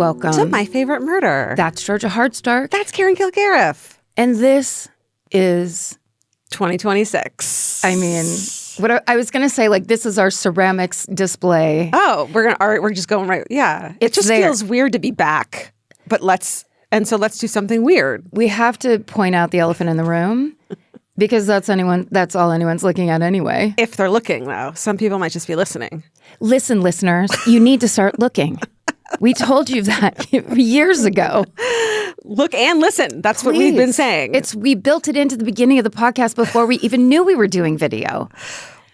welcome to My Favorite Murder. That's Georgia Hardstark. That's Karen Kilgariff. And this is 2026. I mean, what I was going to say, like, this is our ceramics display. Oh, we're just going right. Yeah. It just feels weird to be back, but let's do something weird. We have to point out the elephant in the room because that's all anyone's looking at anyway. If they're looking, though, some people might just be listening. Listen, listeners, you need to start looking. We told you that years ago. Look and listen. That's what we've been saying. We built it into the beginning of the podcast before we even knew we were doing video.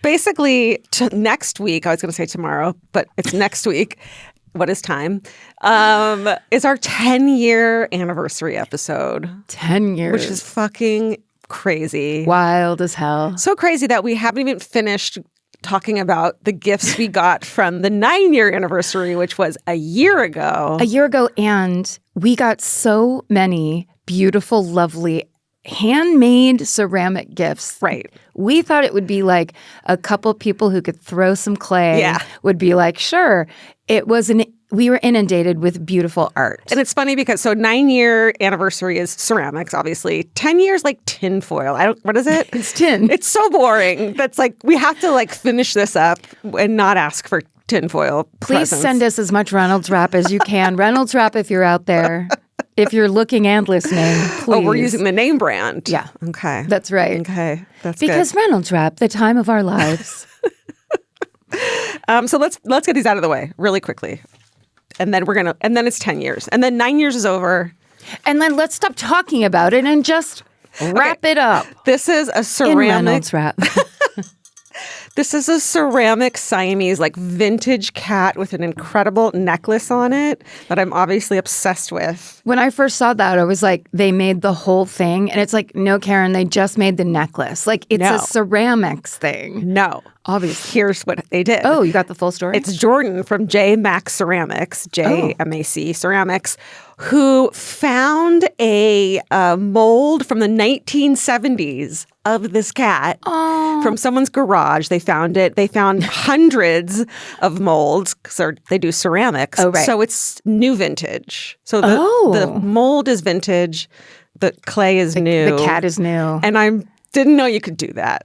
Basically, next week, I was going to say tomorrow, but it's next week. What is time? Is our 10-year anniversary episode. 10 years. Which is fucking crazy. Wild as hell. So crazy that we haven't even finished talking about the gifts we got from the 9-year anniversary, which was a year ago. And we got so many beautiful, lovely, handmade ceramic gifts. Right. We thought it would be like a couple people who could throw some clay. Yeah. Would be like, sure. We were inundated with beautiful art. And it's funny because 9-year anniversary is ceramics, obviously. 10 years like tin foil. What is it? It's tin. It's so boring. That's like, we have to like finish this up and not ask for tin foil. Please send us as much Reynolds wrap as you can. Reynolds wrap if you're out there. If you're looking and listening, please. Oh, we're using the name brand. Yeah. Okay. That's right. Okay. That's because good. Reynolds wrap, the time of our lives. So let's get these out of the way really quickly. And then then it's 10 years. And then 9 years is over. And then let's stop talking about it and just wrap it up. This is a ceramic. In Reynolds wrap. This is a ceramic Siamese, like vintage cat with an incredible necklace on it that I'm obviously obsessed with. When I first saw that, I was like, they made the whole thing. And it's like, no, Karen, they just made the necklace. Like, it's a ceramics thing. No. Obviously. Here's what they did. Oh, you got the full story? It's Jordan from JMac Ceramics, JMAC Ceramics, who found a mold from the 1970s of this cat from someone's garage. They found it. They found hundreds of molds because they do ceramics. Oh, right. So it's new vintage. So the mold is vintage. The clay is new. The cat is new. And I didn't know you could do that.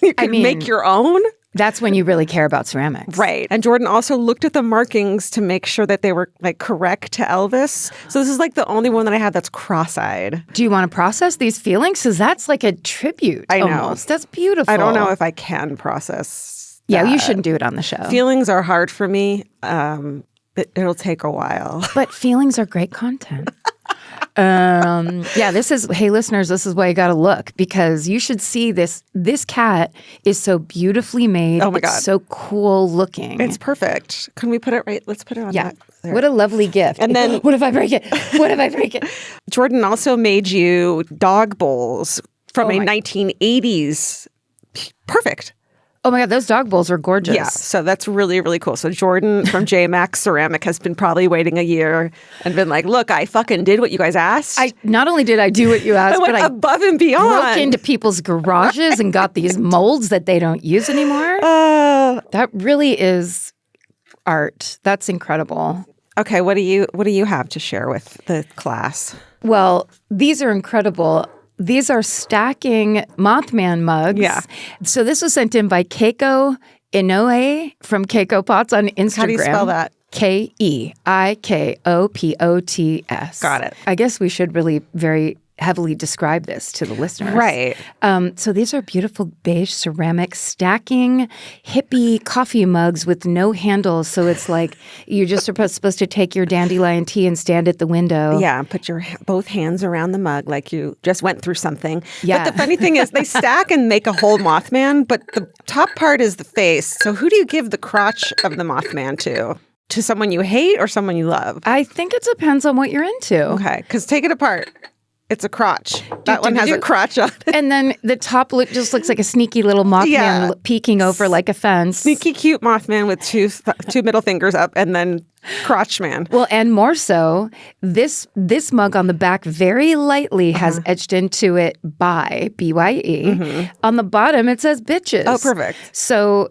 You could make your own. That's when you really care about ceramics. Right. And Jordan also looked at the markings to make sure that they were like correct to Elvis. So this is like the only one that I have that's cross-eyed. Do you want to process these feelings? Because that's like a tribute. I know. Almost. That's beautiful. I don't know if I can process that. Yeah, you shouldn't do it on the show. Feelings are hard for me. It'll take a while. But feelings are great content. Hey listeners, this is why you got to look because you should see this. This cat is so beautifully made. Oh my God. It's so cool looking. It's perfect. Can we put it right? Let's put it on that. There. What a lovely gift. And then what if I break it? What if I break it? Jordan also made you dog bowls from a 1980s. Perfect. Oh my God, those dog bowls are gorgeous. Yeah, so that's really, really cool. So Jordan from JMac Ceramic has been probably waiting a year and been like, look, I fucking did what you guys asked. Not only did I do what you asked, but I above and beyond. Broke into people's garages and got these molds that they don't use anymore. That really is art. That's incredible. Okay, what do you have to share with the class? Well, these are incredible. These are stacking Mothman mugs. Yeah. So this was sent in by Keiko Inoue from Keiko Pots on Instagram. How do you spell that? Keikopots. Got it. I guess we should really very heavily describe this to the listeners. Right. So these are beautiful beige ceramic stacking hippie coffee mugs with no handles. So it's like you're just supposed to take your dandelion tea and stand at the window. Yeah, put your both hands around the mug like you just went through something. Yeah. But the funny thing is they stack and make a whole Mothman, but the top part is the face. So who do you give the crotch of the Mothman to? To someone you hate or someone you love? I think it depends on what you're into. Okay, because take it apart. It's a crotch. That one has a crotch on it. And then the top just looks like a sneaky little Mothman peeking over like a fence. Sneaky cute Mothman with two middle fingers up and then crotch man. Well, and more so, this mug on the back very lightly has etched into it by BYE. On the bottom, it says bitches. Oh, perfect. So,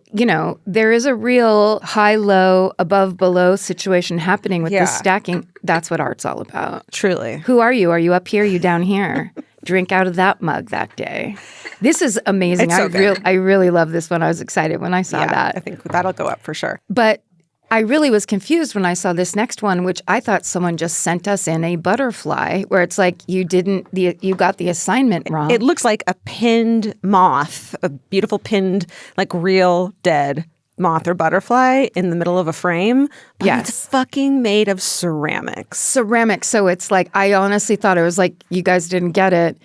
there is a real high-low, above-below situation happening with this stacking. That's what art's all about. Truly. Who are you? Are you up here? Are you down here? Drink out of that mug that day. This is amazing. It's so good. I really love this one. I was excited when I saw that. I think that'll go up for sure. But I really was confused when I saw this next one, which I thought someone just sent us in a butterfly, where it's like you got the assignment wrong. It looks like a pinned moth, a beautiful pinned, like real dead moth or butterfly in the middle of a frame. But it's fucking made of ceramics. Ceramics. So it's like, I honestly thought it was like, you guys didn't get it.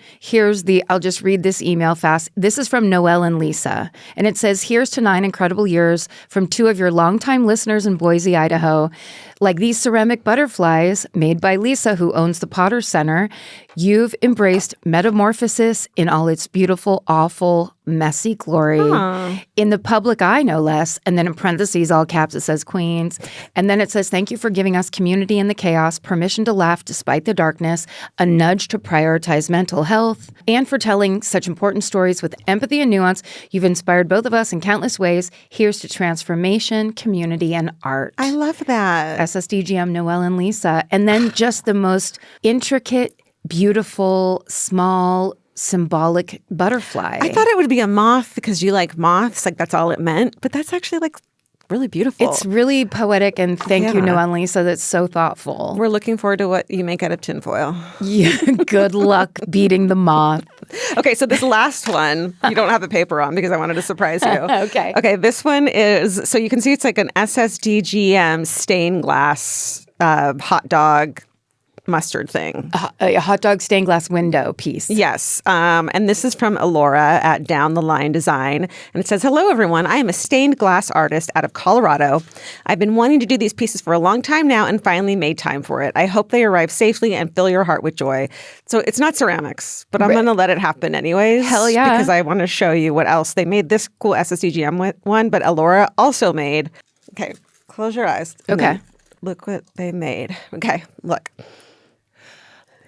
I'll just read this email fast. This is from Noelle and Lisa. And it says, here's to 9 incredible years from 2 of your longtime listeners in Boise, Idaho. Like these ceramic butterflies made by Lisa, who owns the Potter Center, you've embraced metamorphosis in all its beautiful, awful, messy glory. In the public eye, no less. And then in parentheses, all caps, it says Queens. And then it says, thank you for giving us community in the chaos, permission to laugh despite the darkness, a nudge to prioritize mental health, and for telling such important stories with empathy and nuance. You've inspired both of us in countless ways. Here's to transformation, community, and art. I love that. SSDGM, Noelle and Lisa. And then just the most intricate, beautiful, small, symbolic butterfly. I thought it would be a moth because you like moths, like that's all it meant. But that's actually like really beautiful. It's really poetic, and thank you, Noelle and Lisa. That's so thoughtful. We're looking forward to what you make out of tinfoil. Yeah, good luck beating the moth. Okay, so this last one, you don't have the paper on because I wanted to surprise you. Okay. Okay, this one is, so you can see it's like an SSDGM stained glass hot dog mustard thing. A hot dog stained glass window piece. Yes. And this is from Alora at Down the Line Design. And it says, hello, everyone. I am a stained glass artist out of Colorado. I've been wanting to do these pieces for a long time now and finally made time for it. I hope they arrive safely and fill your heart with joy. So it's not ceramics, but I'm going to let it happen anyways. Hell yeah. Because I want to show you what else. They made this cool SSDGM one, but Alora also made, okay, close your eyes. Okay. Look what they made. Okay, look.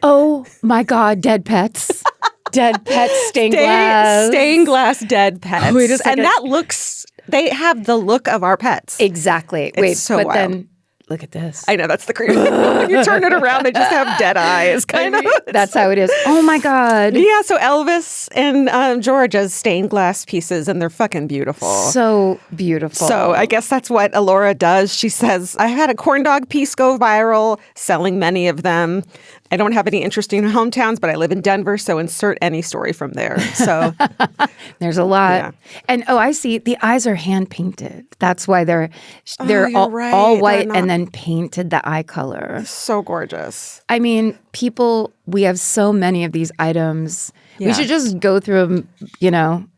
Oh my God, dead pets. Dead pets, stained glass. Stained glass dead pets. Wait a second. And that looks, they have the look of our pets. Exactly. It's so but wild. Then look at this. I know, that's the creep. You turn it around, they just have dead eyes, kind of. That's how it is. Oh my God. Yeah, so Elvis and Georgia's stained glass pieces, and they're fucking beautiful. So beautiful. So I guess that's what Alora does. She says, I had a corn dog piece go viral, selling many of them. I don't have any interesting hometowns, but I live in Denver, so insert any story from there. So there's a lot. And I see the eyes are hand painted. That's why they're all white and then painted the eye color. So gorgeous. I mean, people, we have so many of these items. We should just go through them,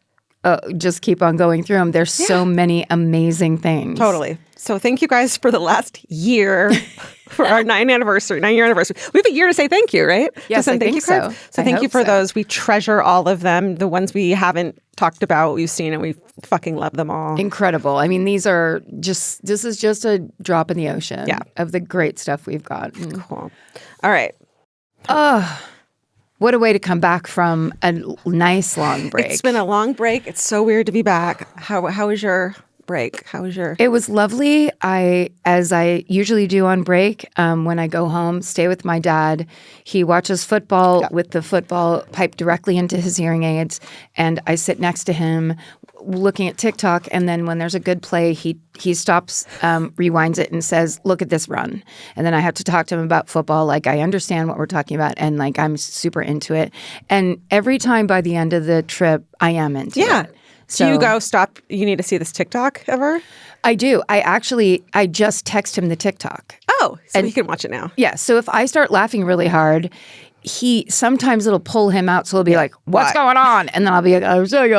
just keep on going through them. There's so many amazing things. Totally. So thank you guys for the last year for our 9-year anniversary. We have a year to say thank you, right? Yes, I think so. So thank you for those. We treasure all of them. The ones we haven't talked about, we've seen, and we fucking love them all. Incredible. I mean, this is just a drop in the ocean of the great stuff we've got. Cool. All right. What a way to come back from a nice long break. It's been a long break. It's so weird to be back. How was your break? It was lovely. As I usually do on break, when I go home, stay with my dad. He watches football with the football piped directly into his hearing aids, and I sit next to him looking at TikTok, and then when there's a good play, he stops, rewinds it, and says, look at this run. And then I have to talk to him about football. Like, I understand what we're talking about, and like I'm super into it. And every time by the end of the trip, I am into it. So do you go, stop, you need to see this TikTok ever? I do. I just text him the TikTok. Oh, so he can watch it now. Yeah. So if I start laughing really hard, sometimes it'll pull him out. So he'll be like, what's going on? And then I'll be like, I'm sorry.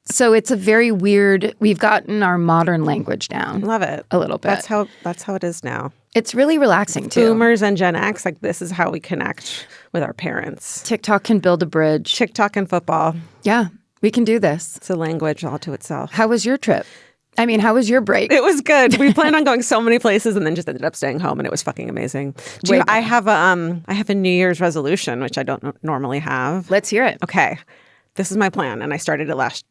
So it's a very weird, we've gotten our modern language down. Love it. A little bit. That's how it is now. It's really relaxing too. Boomers and Gen X, like this is how we connect with our parents. TikTok can build a bridge. TikTok and football. Yeah. We can do this. It's a language all to itself. How was your trip? I mean, how was your break? It was good. We planned on going so many places and then just ended up staying home, and it was fucking amazing. I have a New Year's resolution, which I don't normally have. Let's hear it. Okay. This is my plan, and I started it last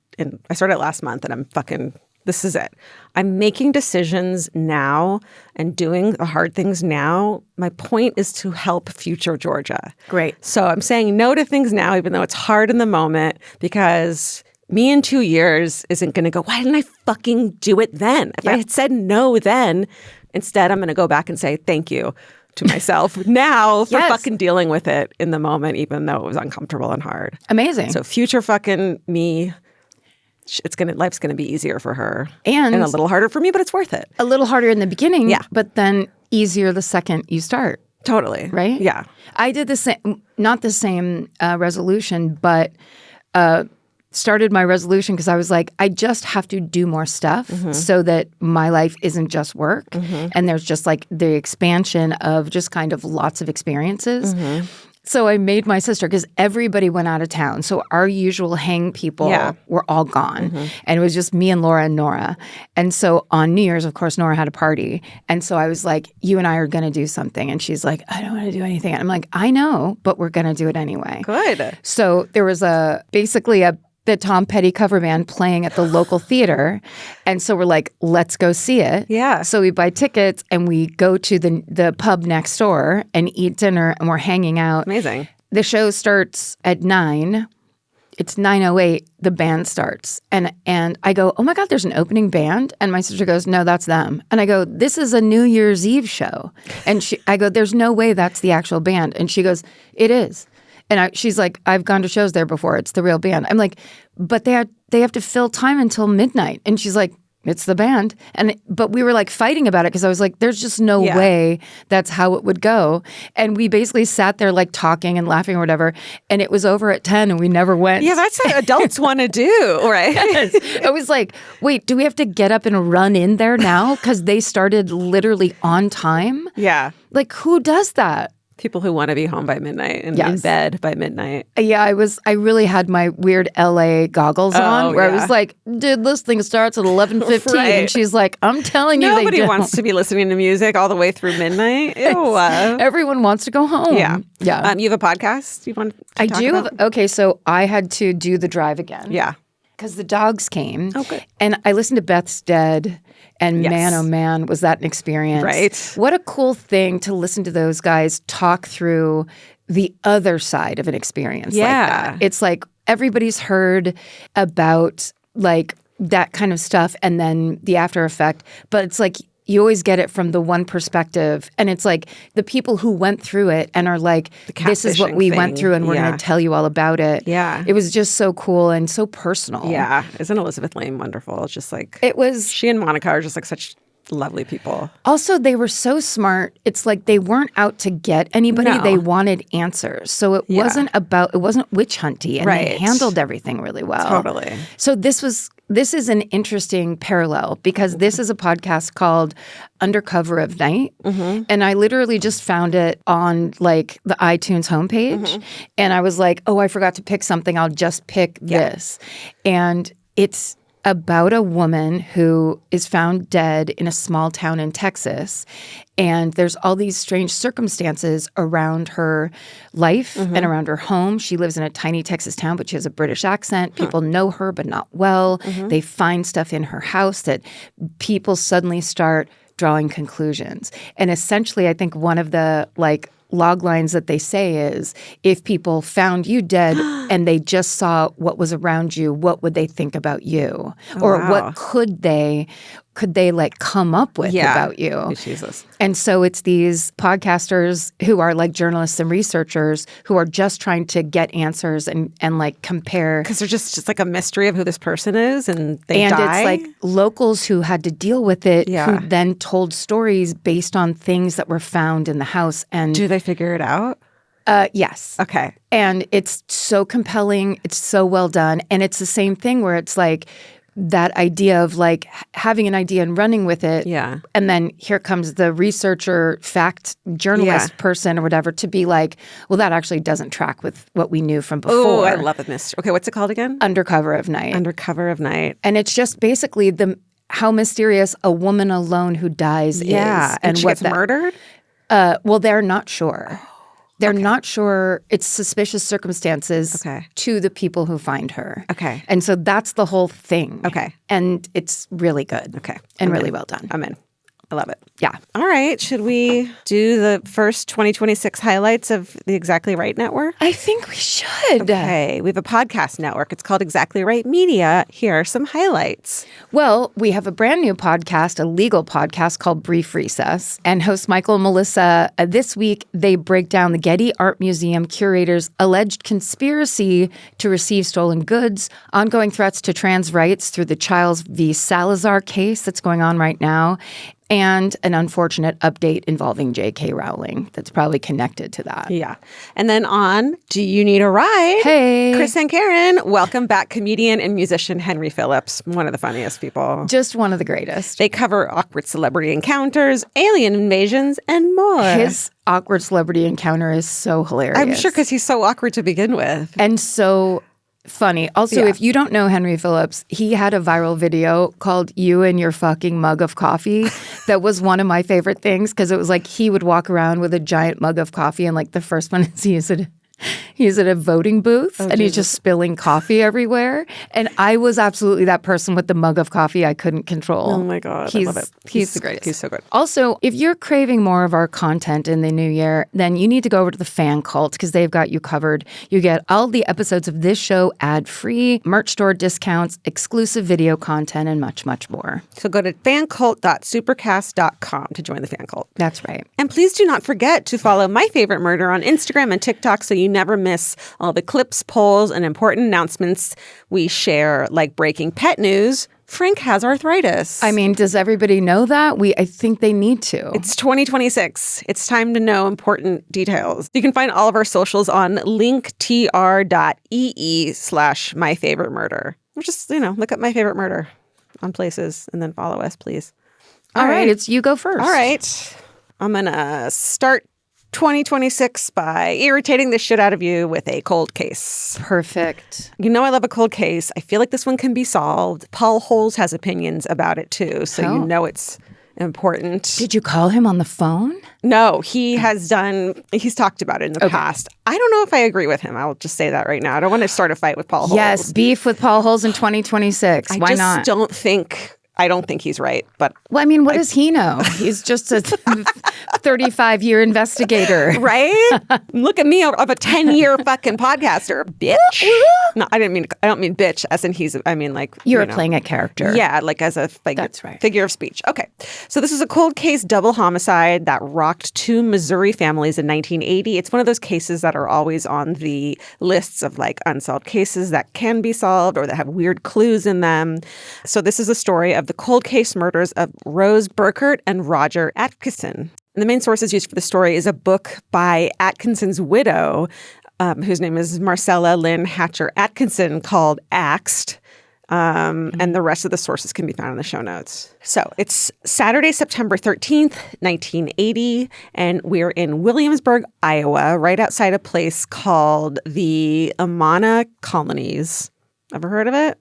month, and I'm fucking, this is it. I'm making decisions now and doing the hard things now. My point is to help future Georgia. Great. So I'm saying no to things now, even though it's hard in the moment, because me in 2 years isn't going to go, why didn't I fucking do it then? If I had said no then, instead I'm going to go back and say thank you to myself now for fucking dealing with it in the moment, even though it was uncomfortable and hard. Amazing. So future fucking me, life's gonna be easier for her and a little harder for me, but it's worth it. A little harder in the beginning, but then easier the second you start. Totally. Right? Yeah. I did the same, not the same resolution, but started my resolution because I was like, I just have to do more stuff so that my life isn't just work. And there's just like the expansion of just kind of lots of experiences. So I made my sister, because everybody went out of town. So our usual hang people were all gone. And it was just me and Laura and Nora. And so on New Year's, of course, Nora had a party. And so I was like, you and I are going to do something. And she's like, I don't want to do anything. And I'm like, I know, but we're going to do it anyway. Good. So there was basically the Tom Petty cover band playing at the local theater. And so we're like, let's go see it. Yeah. So we buy tickets and we go to the pub next door and eat dinner, and we're hanging out. Amazing. The show starts at 9. It's 9:08. The band starts. And I go, oh my God, there's an opening band? And my sister goes, no, that's them. And I go, this is a New Year's Eve show. And I go, there's no way that's the actual band. And she goes, it is. And she's like, I've gone to shows there before. It's the real band. I'm like, but they have to fill time until midnight. And she's like, it's the band. But we were like fighting about it because I was like, there's just no way that's how it would go. And we basically sat there like talking and laughing or whatever. And it was over at 10 and we never went. Yeah, that's what adults want to do, right? Yes. I was like, wait, do we have to get up and run in there now? Because they started literally on time. Yeah. Like, who does that? People who want to be home by midnight and in bed by midnight. Yeah, I really had my weird LA goggles on where I was like, dude, this thing starts at 11:15. Right. And she's like, I'm telling you, nobody they wants to be listening to music all the way through midnight. Ew. Everyone wants to go home. Yeah. Yeah. You have a podcast you want to talk about? Okay, so I had to do the drive again. Yeah. Because the dogs came. Oh, good. And I listened to Beth's Dead. And man, oh man, was that an experience. Right. What a cool thing to listen to those guys talk through the other side of an experience like that. It's like everybody's heard about like that kind of stuff and then the after effect. But it's like you always get it from the one perspective. And it's like the people who went through it and are like, this is what we went through and we're going to tell you all about it. Yeah. It was just so cool and so personal. Yeah. Isn't Elizabeth Lane wonderful? It's just like, she and Monica are just like such lovely people. Also, they were so smart. It's like they weren't out to get anybody. No. They wanted answers. So it wasn't witch hunty, and they handled everything really well. Totally. So this is an interesting parallel because this is a podcast called Undercover of Night. And I literally just found it on like the iTunes homepage. And I was like, oh, I forgot to pick something. I'll just pick this. And it's about a woman who is found dead in a small town in Texas. And there's all these strange circumstances around her life and around her home. She lives in a tiny Texas town, but she has a British accent. People know her, but not well. They find stuff in her house that people suddenly start drawing conclusions. And essentially, I think one of the log lines that they say is, if people found you dead and they just saw what was around you, what would they think about you? What could they like come up with about you? Jesus. And so it's these podcasters who are like journalists and researchers who are just trying to get answers and like compare. Because they're just like a mystery of who this person is and they die. And it's like locals who had to deal with it who then told stories based on things that were found in the house. And do they figure it out? Yes. Okay. And it's so compelling. It's so well done. And it's the same thing where it's like that idea of like having an idea and running with it. Yeah. And then here comes the researcher, fact journalist person or whatever to be like, well, that actually doesn't track with what we knew from before. Oh, I love it, mystery. Okay, what's it called again? Undercover of Night. Undercover of Night. And it's just basically how mysterious a woman alone who dies is. And she gets murdered? Well, they're not sure. They're not sure. It's suspicious circumstances to the people who find her. Okay. And so that's the whole thing. Okay. And it's really good. Okay. And really well done. I'm in. I love it. Yeah. All right. Should we do the first 2026 highlights of the Exactly Right Network? I think we should. Okay. We have a podcast network. It's called Exactly Right Media. Here are some highlights. Well, we have a brand new podcast, a legal podcast called Brief Recess. And host Michael and Melissa, this week, they break down the Getty Art Museum curator's alleged conspiracy to receive stolen goods, ongoing threats to trans rights through the Childs v. Salazar case that's going on right now, and an unfortunate update involving J.K. Rowling that's probably connected to that. Yeah. And then on Do You Need a Ride? Hey. Chris and Karen, welcome back comedian and musician Henry Phillips, one of the funniest people. Just one of the greatest. They cover awkward celebrity encounters, alien invasions, and more. His awkward celebrity encounter is so hilarious. I'm sure because he's so awkward to begin with. And so funny. Also, if you don't know Henry Phillips, he had a viral video called You and Your Fucking Mug of Coffee that was one of my favorite things because it was like he would walk around with a giant mug of coffee and like the first one is he's at a voting booth and he's just spilling coffee everywhere. And I was absolutely that person with the mug of coffee I couldn't control. Oh my God, I love it. He's the greatest. He's so good. Also, if you're craving more of our content in the new year, then you need to go over to the Fan Cult because they've got you covered. You get all the episodes of this show ad-free, merch store discounts, exclusive video content, and much, much more. So go to fancult.supercast.com to join the Fan Cult. That's right. And please do not forget to follow My Favorite Murder on Instagram and TikTok so you never miss all the clips, polls, and important announcements we share, like breaking pet news. Frank has arthritis. I mean, does everybody know that? I think they need to. It's 2026. It's time to know important details. You can find all of our socials on linktr.ee/myfavorite-murder. Or just, look up My Favorite Murder on places and then follow us, please. All right. It's you go first. All right. I'm going to start 2026 by irritating the shit out of you with a cold case. Perfect. You know I love a cold case. I feel like this one can be solved. Paul Holes has opinions about it too, so you know it's important. Did you call him on the phone? No, he's talked about it in the past. I don't know if I agree with him. I'll just say that right now. I don't want to start a fight with Paul Holes. Yes, beef with Paul Holes in 2026. Why not? I don't think he's right, but... Well, I mean, what does he know? He's just a 35-year investigator. Right? Look at me, of a 10-year fucking podcaster, bitch. No, I don't mean bitch, as in You're playing a character. Yeah, like as a That's right. figure of speech. Okay. So this is a cold case double homicide that rocked two Missouri families in 1980. It's one of those cases that are always on the lists of like unsolved cases that can be solved or that have weird clues in them. So this is a story of the cold case murders of Rose Burkert and Roger Atkison. And the main sources used for the story is a book by Atkinson's widow, whose name is Marcella Lynn Hatcher Atkinson, called Axed. And the rest of the sources can be found in the show notes. So it's Saturday, September 13th, 1980, and we're in Williamsburg, Iowa, right outside a place called the Amana Colonies. Ever heard of it?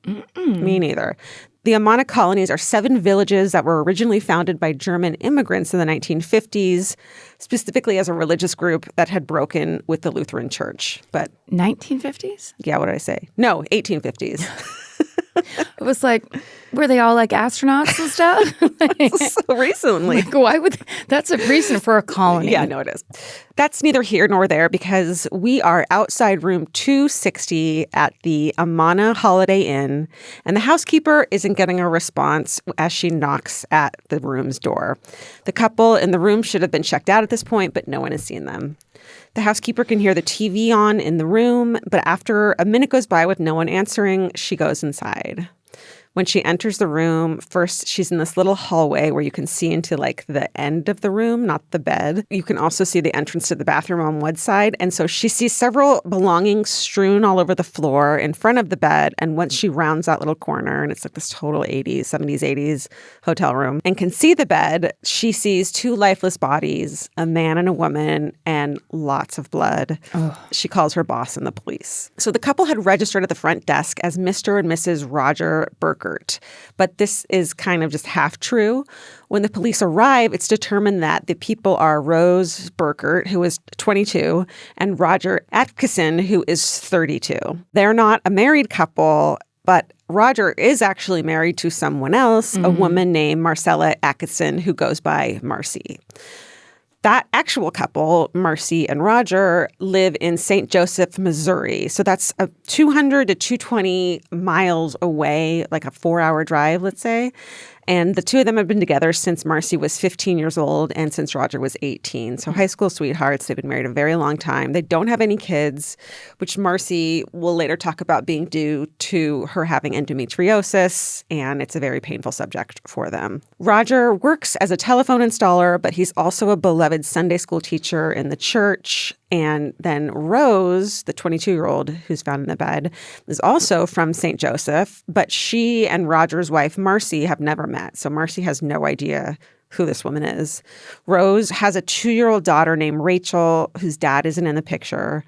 Me neither. The Amana Colonies are 7 villages that were originally founded by German immigrants in the 1950s, specifically as a religious group that had broken with the Lutheran Church. But 1950s? Yeah, what did I say? No, 1850s. It was like, were they all like astronauts and stuff? So recently. Like, why would that's a reason for a colony? Yeah, no, it is. That's neither here nor there because we are outside room 260 at the Amana Holiday Inn, and the housekeeper isn't getting a response as she knocks at the room's door. The couple in the room should have been checked out at this point, but no one has seen them. The housekeeper can hear the TV on in the room, but after a minute goes by with no one answering, she goes inside. When she enters the room, first she's in this little hallway where you can see into like the end of the room, not the bed. You can also see the entrance to the bathroom on one side. And so she sees several belongings strewn all over the floor in front of the bed. And once she rounds that little corner, and it's like this total 70s hotel room, and can see the bed, she sees 2 lifeless bodies, a man and a woman, and lots of blood. Oh. She calls her boss and the police. So the couple had registered at the front desk as Mr. and Mrs. Roger Burkert Burkert. But this is kind of just half true. When the police arrive, it's determined that the people are Rose Burkert, who is 22, and Roger Atkinson, who is 32. They're not a married couple, but Roger is actually married to someone else, a woman named Marcella Atkinson, who goes by Marcy. That actual couple, Marcy and Roger, live in St. Joseph, Missouri. So that's 200 to 220 miles away, like a 4-hour drive, let's say. And the two of them have been together since Marcy was 15 years old and since Roger was 18. So high school sweethearts. They've been married a very long time. They don't have any kids, which Marcy will later talk about being due to her having endometriosis, and it's a very painful subject for them. Roger works as a telephone installer, but he's also a beloved Sunday school teacher in the church. And then Rose, the 22-year-old who's found in the bed, is also from St. Joseph, but she and Roger's wife, Marcy, have never met. So Marcy has no idea who this woman is. Rose has a 2-year-old daughter named Rachel, whose dad isn't in the picture.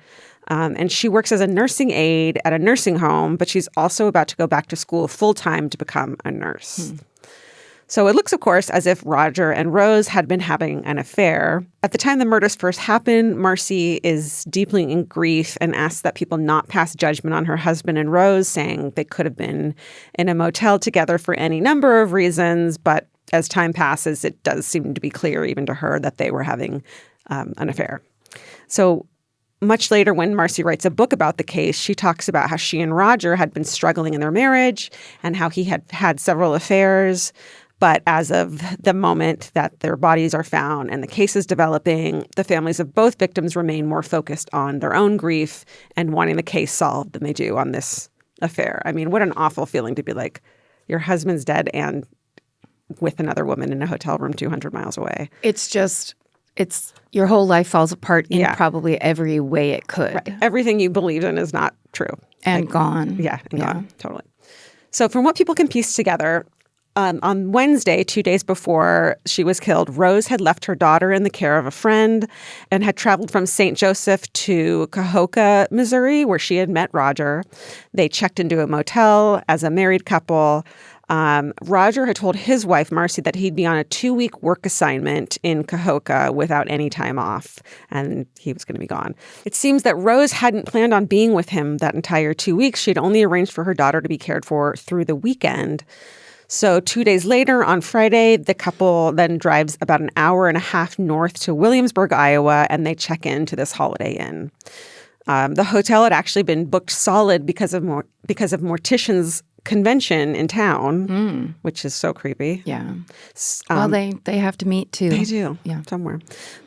And she works as a nursing aide at a nursing home, but she's also about to go back to school full-time to become a nurse. So it looks, of course, as if Roger and Rose had been having an affair. At the time the murders first happened, Marcy is deeply in grief and asks that people not pass judgment on her husband and Rose, saying they could have been in a motel together for any number of reasons. But as time passes, it does seem to be clear even to her that they were having an affair. So much later, when Marcy writes a book about the case, she talks about how she and Roger had been struggling in their marriage and how he had had several affairs. But as of the moment that their bodies are found and the case is developing, the families of both victims remain more focused on their own grief and wanting the case solved than they do on this affair. I mean, what an awful feeling to be like, your husband's dead and with another woman in a hotel room 200 miles away. It's your whole life falls apart in probably every way it could. Right. Everything you believed in is not true. And gone. Yeah, gone. Totally. So from what people can piece together, on Wednesday, 2 days before she was killed, Rose had left her daughter in the care of a friend and had traveled from St. Joseph to Cahokia, Missouri, where she had met Roger. They checked into a motel as a married couple. Roger had told his wife, Marcy, that he'd be on a 2-week work assignment in Cahokia without any time off, and he was going to be gone. It seems that Rose hadn't planned on being with him that entire 2 weeks. She'd only arranged for her daughter to be cared for through the weekend. So 2 days later, on Friday, the couple then drives about an hour and a half north to Williamsburg, Iowa, and they check into this Holiday Inn. The hotel had actually been booked solid because of morticians' convention in town, which is so creepy. Yeah. Well, they have to meet too. They do. Yeah, somewhere.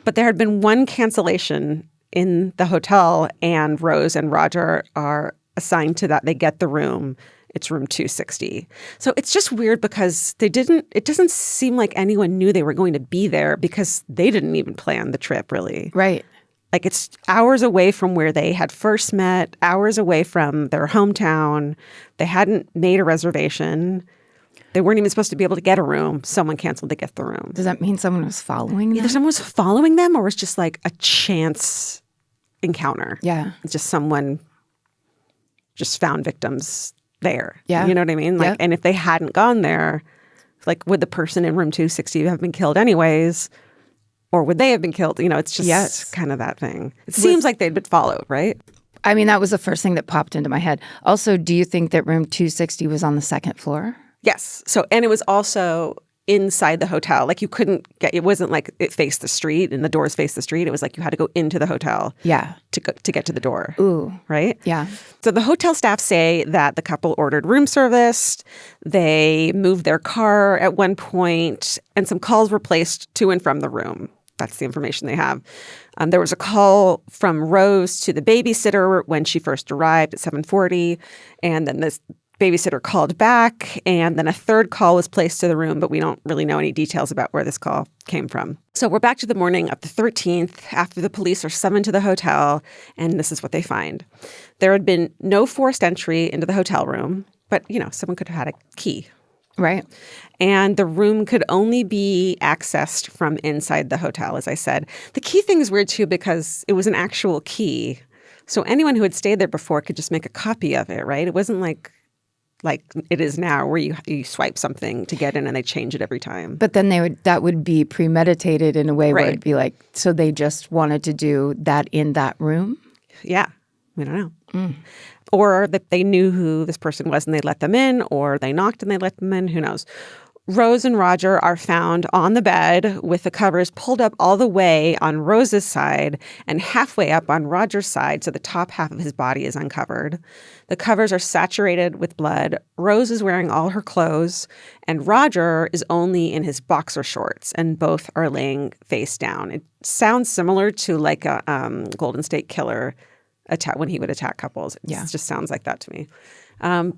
But there had been one cancellation in the hotel, and Rose and Roger are assigned to that. They get the room. It's room 260. So it's just weird because it doesn't seem like anyone knew they were going to be there because they didn't even plan the trip, really. Right. Like, it's hours away from where they had first met, hours away from their hometown. They hadn't made a reservation. They weren't even supposed to be able to get a room. Someone canceled to get the room. Does that mean someone was following them? Either someone was following them or it was just like a chance encounter. Yeah. It's just someone just found victims there. Yeah. You know what I mean? Like, and if they hadn't gone there, like, would the person in room 260 have been killed anyways? Or would they have been killed? You know, it's just kind of that thing. It seems like they'd been followed, right? I mean, that was the first thing that popped into my head. Also, do you think that room 260 was on the second floor? Yes. So, and it was also inside the hotel. Like, you couldn't get, it wasn't like it faced the street and the doors faced the street. It was like you had to go into the hotel to get to the door. Ooh. Right? Yeah. So the hotel staff say that the couple ordered room service. They moved their car at one point, and some calls were placed to and from the room. That's the information they have. There was a call from Rose to the babysitter when she first arrived at 7:40, and then this babysitter called back, and then a third call was placed to the room, but we don't really know any details about where this call came from. So we're back to the morning of the 13th after the police are summoned to the hotel, and this is what they find. There had been no forced entry into the hotel room, but, you know, someone could have had a key. Right. And the room could only be accessed from inside the hotel, as I said. The key thing is weird, too, because it was an actual key. So anyone who had stayed there before could just make a copy of it, right? It wasn't like like it is now, where you swipe something to get in and they change it every time. But then that would be premeditated in a way where it'd be like, so they just wanted to do that in that room? Yeah. We don't know. Or that they knew who this person was and they let them in, or they knocked and they let them in. Who knows? Rose and Roger are found on the bed with the covers pulled up all the way on Rose's side and halfway up on Roger's side, so the top half of his body is uncovered. The covers are saturated with blood. Rose is wearing all her clothes, and Roger is only in his boxer shorts, and both are laying face down. It sounds similar to like a Golden State Killer attack when he would attack couples. It just sounds like that to me.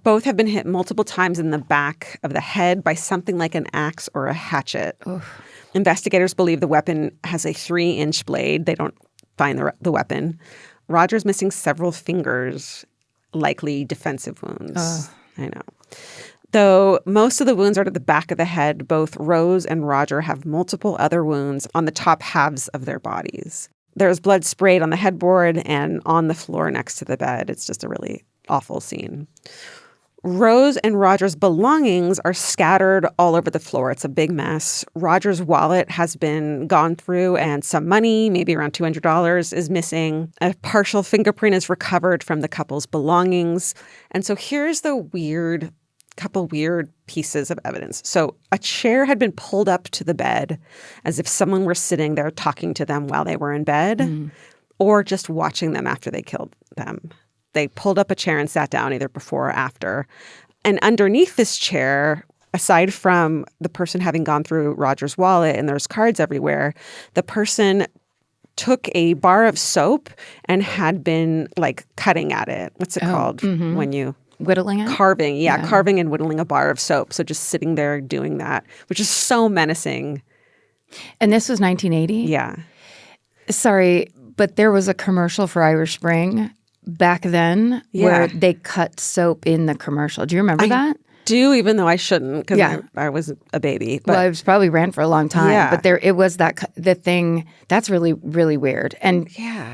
Both have been hit multiple times in the back of the head by something like an axe or a hatchet. Oof. Investigators believe the weapon has a 3-inch blade. They don't find the weapon. Roger's missing several fingers, likely defensive wounds. I know. Though most of the wounds are to the back of the head, both Rose and Roger have multiple other wounds on the top halves of their bodies. There's blood sprayed on the headboard and on the floor next to the bed. It's just a really awful scene. Rose and Roger's belongings are scattered all over the floor. It's a big mess. Roger's wallet has been gone through and some money, maybe around $200, is missing. A partial fingerprint is recovered from the couple's belongings. And so here's the couple weird pieces of evidence. So a chair had been pulled up to the bed as if someone were sitting there talking to them while they were in bed or just watching them after they killed them. They pulled up a chair and sat down either before or after. And underneath this chair, aside from the person having gone through Roger's wallet and there's cards everywhere, the person took a bar of soap and had been like cutting at it. What's it called when you... Whittling it? Carving. Yeah, carving and whittling a bar of soap. So just sitting there doing that, which is so menacing. And this was 1980? Yeah. Sorry, but there was a commercial for Irish Spring back then where they cut soap in the commercial. Do you remember that? Do, even though I shouldn't, because I was a baby. But. Well, it was probably ran for a long time. Yeah. But it was the thing that's really, really weird and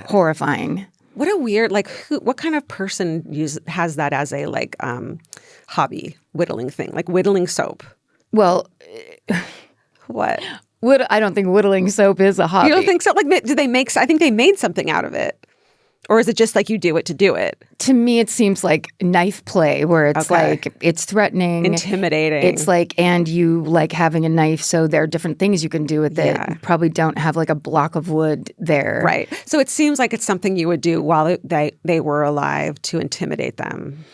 horrifying. What a weird, what kind of person has that as a hobby, whittling thing, like whittling soap? Well, what? I don't think whittling soap is a hobby. You don't think so? I think they made something out of it. Or is it just like you do it to do it? To me, it seems like knife play where it's like it's threatening. Intimidating. It's like, and you like having a knife, so there are different things you can do with it. You probably don't have like a block of wood there. Right. So it seems like it's something you would do while they were alive to intimidate them.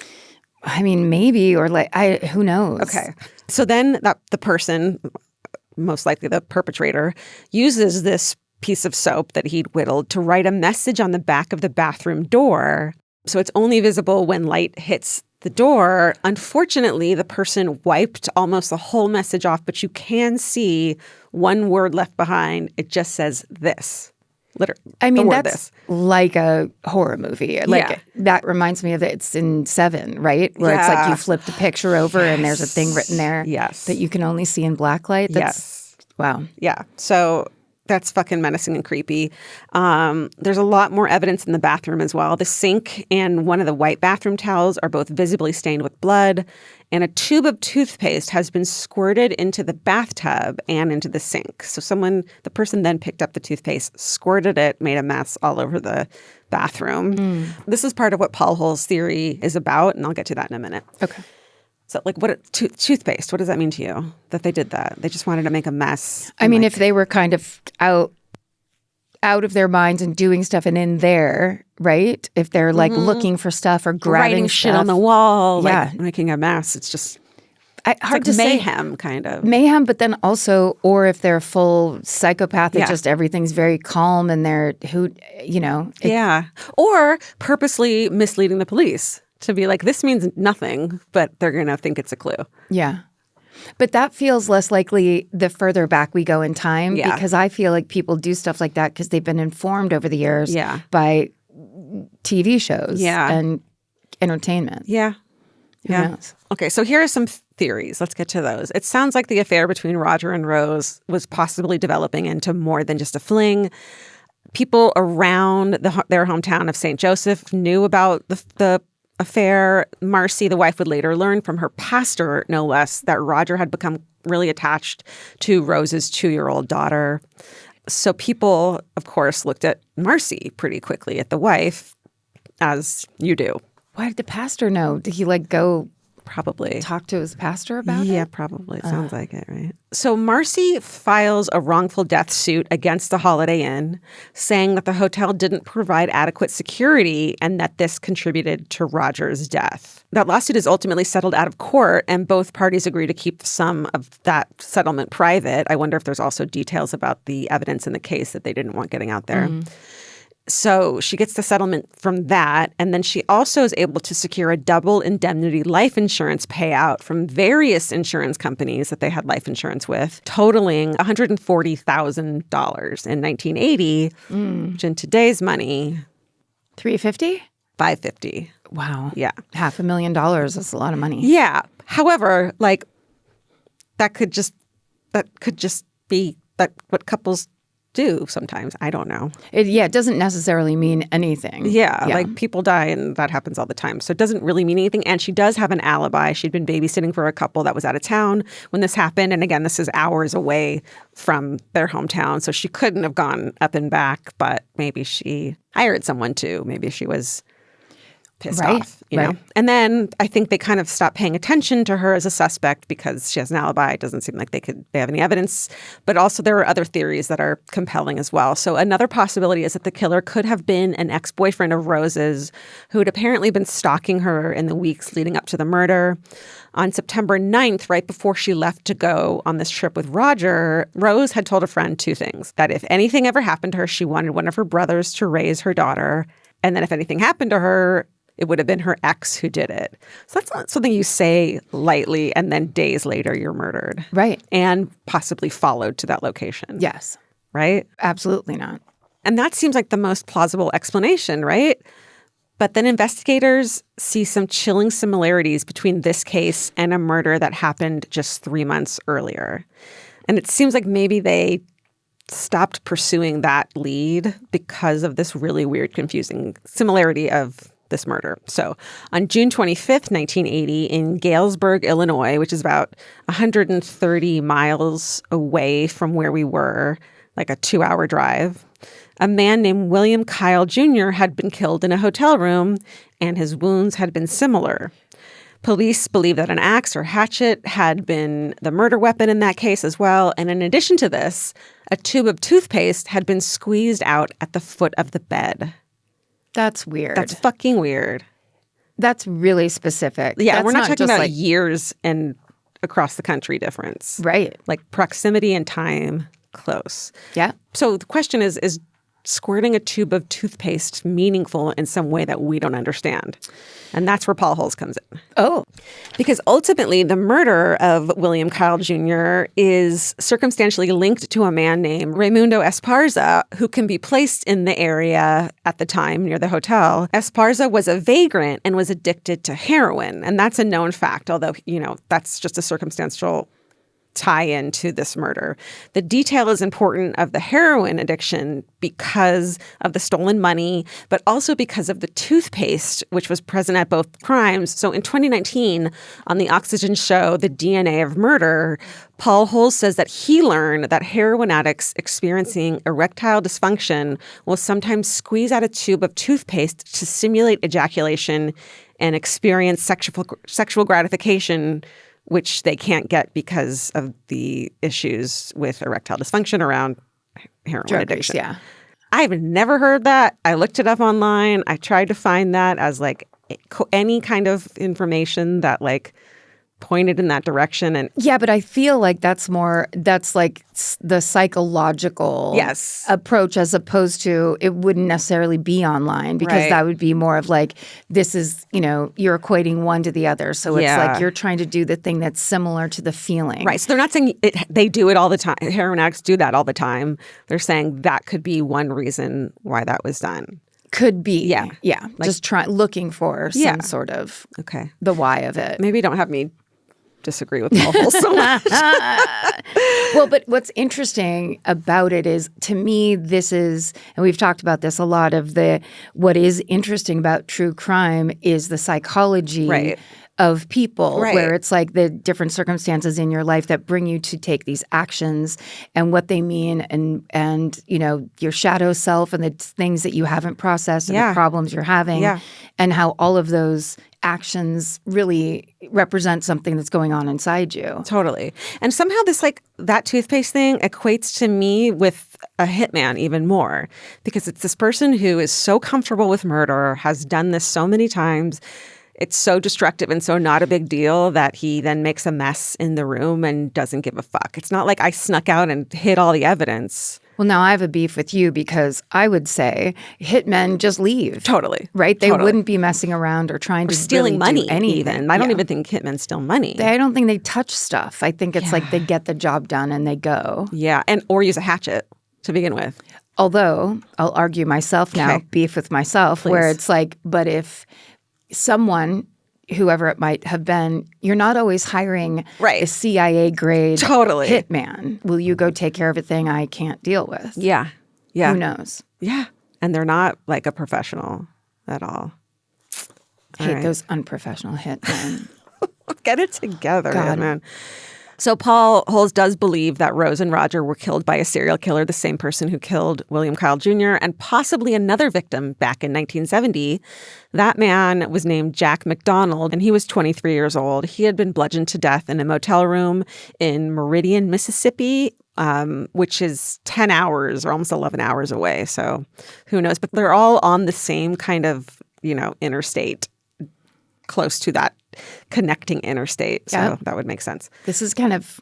I mean, maybe, or who knows? Okay. So then the person, most likely the perpetrator, uses this piece of soap that he'd whittled to write a message on the back of the bathroom door. So it's only visible when light hits the door. Unfortunately, the person wiped almost the whole message off, but you can see one word left behind. It just says this. Literally. I mean, that's like a horror movie. That reminds me of it's in Seven, right? Where it's like you flip the picture over and there's a thing written there that you can only see in blacklight. Wow. Yeah. So that's fucking menacing and creepy. There's a lot more evidence in the bathroom as well. The sink and one of the white bathroom towels are both visibly stained with blood, and a tube of toothpaste has been squirted into the bathtub and into the sink. So the person then picked up the toothpaste, squirted it, made a mess all over the bathroom. This is part of what Paul Hull's theory is about, and I'll get to that in a minute. Okay. So, toothpaste, what does that mean to you, that they did that? They just wanted to make a mess? I mean, if they were kind of out of their minds and doing stuff and in there, right? If they're like looking for stuff or grabbing writing shit on the wall, making a mess, it's just hard to say. Mayhem, kind of. Mayhem, but then also, or if they're full psychopath, that just everything's very calm and they're, or purposely misleading the police. To be like, this means nothing, but they're going to think it's a clue. Yeah. But that feels less likely the further back we go in time because I feel like people do stuff like that because they've been informed over the years by TV shows and entertainment. Yeah. Who knows? Okay, so here are some theories. Let's get to those. It sounds like the affair between Roger and Rose was possibly developing into more than just a fling. People around their hometown of St. Joseph knew about the affair. Marcy, the wife, would later learn from her pastor, no less, that Roger had become really attached to Rose's 2-year-old daughter. So people, of course, looked at Marcy pretty quickly, at the wife, as you do. Why did the pastor know? Did he go probably talk to his pastor about it? Yeah, probably. It sounds like it, right? So Marcy files a wrongful death suit against the Holiday Inn, saying that the hotel didn't provide adequate security and that this contributed to Roger's death. That lawsuit is ultimately settled out of court, and both parties agree to keep some of that settlement private. I wonder if there's also details about the evidence in the case that they didn't want getting out there. Mm-hmm. So she gets the settlement from that. And then she also is able to secure a double indemnity life insurance payout from various insurance companies that they had life insurance with, totaling $140,000 in 1980, which in today's money... $350,000? $550,000. Wow. Yeah. $500,000. That's a lot of money. Yeah. However, that could just be what couples do sometimes. I don't know. It doesn't necessarily mean anything. Yeah, people die and that happens all the time. So it doesn't really mean anything. And she does have an alibi. She'd been babysitting for a couple that was out of town when this happened. And again, this is hours away from their hometown. So she couldn't have gone up and back, but maybe she hired someone to. Maybe she was pissed off, you know? And then I think they kind of stopped paying attention to her as a suspect because she has an alibi. It doesn't seem like they have any evidence. But also there are other theories that are compelling as well. So another possibility is that the killer could have been an ex-boyfriend of Rose's who had apparently been stalking her in the weeks leading up to the murder. On September 9th, right before she left to go on this trip with Roger, Rose had told a friend 2 things. That if anything ever happened to her, she wanted one of her brothers to raise her daughter. And then if anything happened to her, it would have been her ex who did it. So that's not something you say lightly and then days later you're murdered. Right. And possibly followed to that location. Yes. Right? Absolutely not. And that seems like the most plausible explanation, right? But then investigators see some chilling similarities between this case and a murder that happened just 3 months earlier. And it seems like maybe they stopped pursuing that lead because of this really weird, confusing similarity of this murder. So on June 25th, 1980, in Galesburg, Illinois, which is about 130 miles away from where we were, like a 2-hour drive, a man named William Kyle Jr. had been killed in a hotel room, and his wounds had been similar. Police believe that an axe or hatchet had been the murder weapon in that case as well. And in addition to this, a tube of toothpaste had been squeezed out at the foot of the bed. That's weird. That's fucking weird. That's really specific. Yeah, That's we're not talking about like years and across the country difference. Right. Like proximity and time close. Yeah. So the question is squirting a tube of toothpaste meaningful in some way that we don't understand? And that's where Paul Holes comes in. Oh. Because ultimately, the murder of William Kyle Jr. is circumstantially linked to a man named Raimundo Esparza, who can be placed in the area at the time near the hotel. Esparza was a vagrant and was addicted to heroin. And that's a known fact, although, that's just a circumstantial tie-in to this murder. The detail is important of the heroin addiction because of the stolen money, but also because of the toothpaste, which was present at both crimes. So in 2019, on the Oxygen show, The DNA of Murder, Paul Holes says that he learned that heroin addicts experiencing erectile dysfunction will sometimes squeeze out a tube of toothpaste to simulate ejaculation and experience sexual gratification, which they can't get because of the issues with erectile dysfunction around heroin addiction. Yeah. I've never heard that. I looked it up online. I tried to find that as any kind of information that pointed in that direction. And yeah, but I feel like that's like the psychological approach as opposed to it wouldn't necessarily be online because that would be more of this is, you're equating one to the other. So it's like you're trying to do the thing that's similar to the feeling. Right. So they're not saying they do it all the time. Heroin addicts do that all the time. They're saying that could be one reason why that was done. Could be. Yeah. Just looking for some sort of the why of it. Maybe don't have me disagree with Paul Holes so much. Well, but what's interesting about it is, to me, this is, and we've talked about this a lot, of what is interesting about true crime is the psychology of people, where it's like the different circumstances in your life that bring you to take these actions and what they mean, and you know, your shadow self and the things that you haven't processed and the problems you're having, and how all of those actions really represent something that's going on inside you. Totally. And somehow this, like, that toothpaste thing equates to me with a hitman even more, because it's this person who is so comfortable with murder, has done this so many times. It's so destructive and so not a big deal that he then makes a mess in the room and doesn't give a fuck. It's not like I snuck out and hid all the evidence. Well, now I have a beef with you, because I would say hitmen just leave. Totally. Right? They wouldn't be messing around or trying to stealing really money do anything. Even. I don't even think hitmen steal money. I don't think they touch stuff. I think it's like they get the job done and they go. Yeah, or use a hatchet to begin with. Although, I'll argue myself now, beef with myself, where it's like, but if someone, whoever it might have been, you're not always hiring a CIA grade hitman. Will you go take care of a thing I can't deal with? Yeah. Yeah. Who knows? Yeah. And they're not like a professional at all. I hate those unprofessional hitmen. Get it together, man. So Paul Holes does believe that Rose and Roger were killed by a serial killer, the same person who killed William Kyle Jr. and possibly another victim back in 1970. That man was named Jack McDonald, and he was 23 years old. He had been bludgeoned to death in a motel room in Meridian, Mississippi, which is 10 hours or almost 11 hours away. So who knows? But they're all on the same kind of, interstate, close to that connecting interstate. So that would make sense. This is kind of,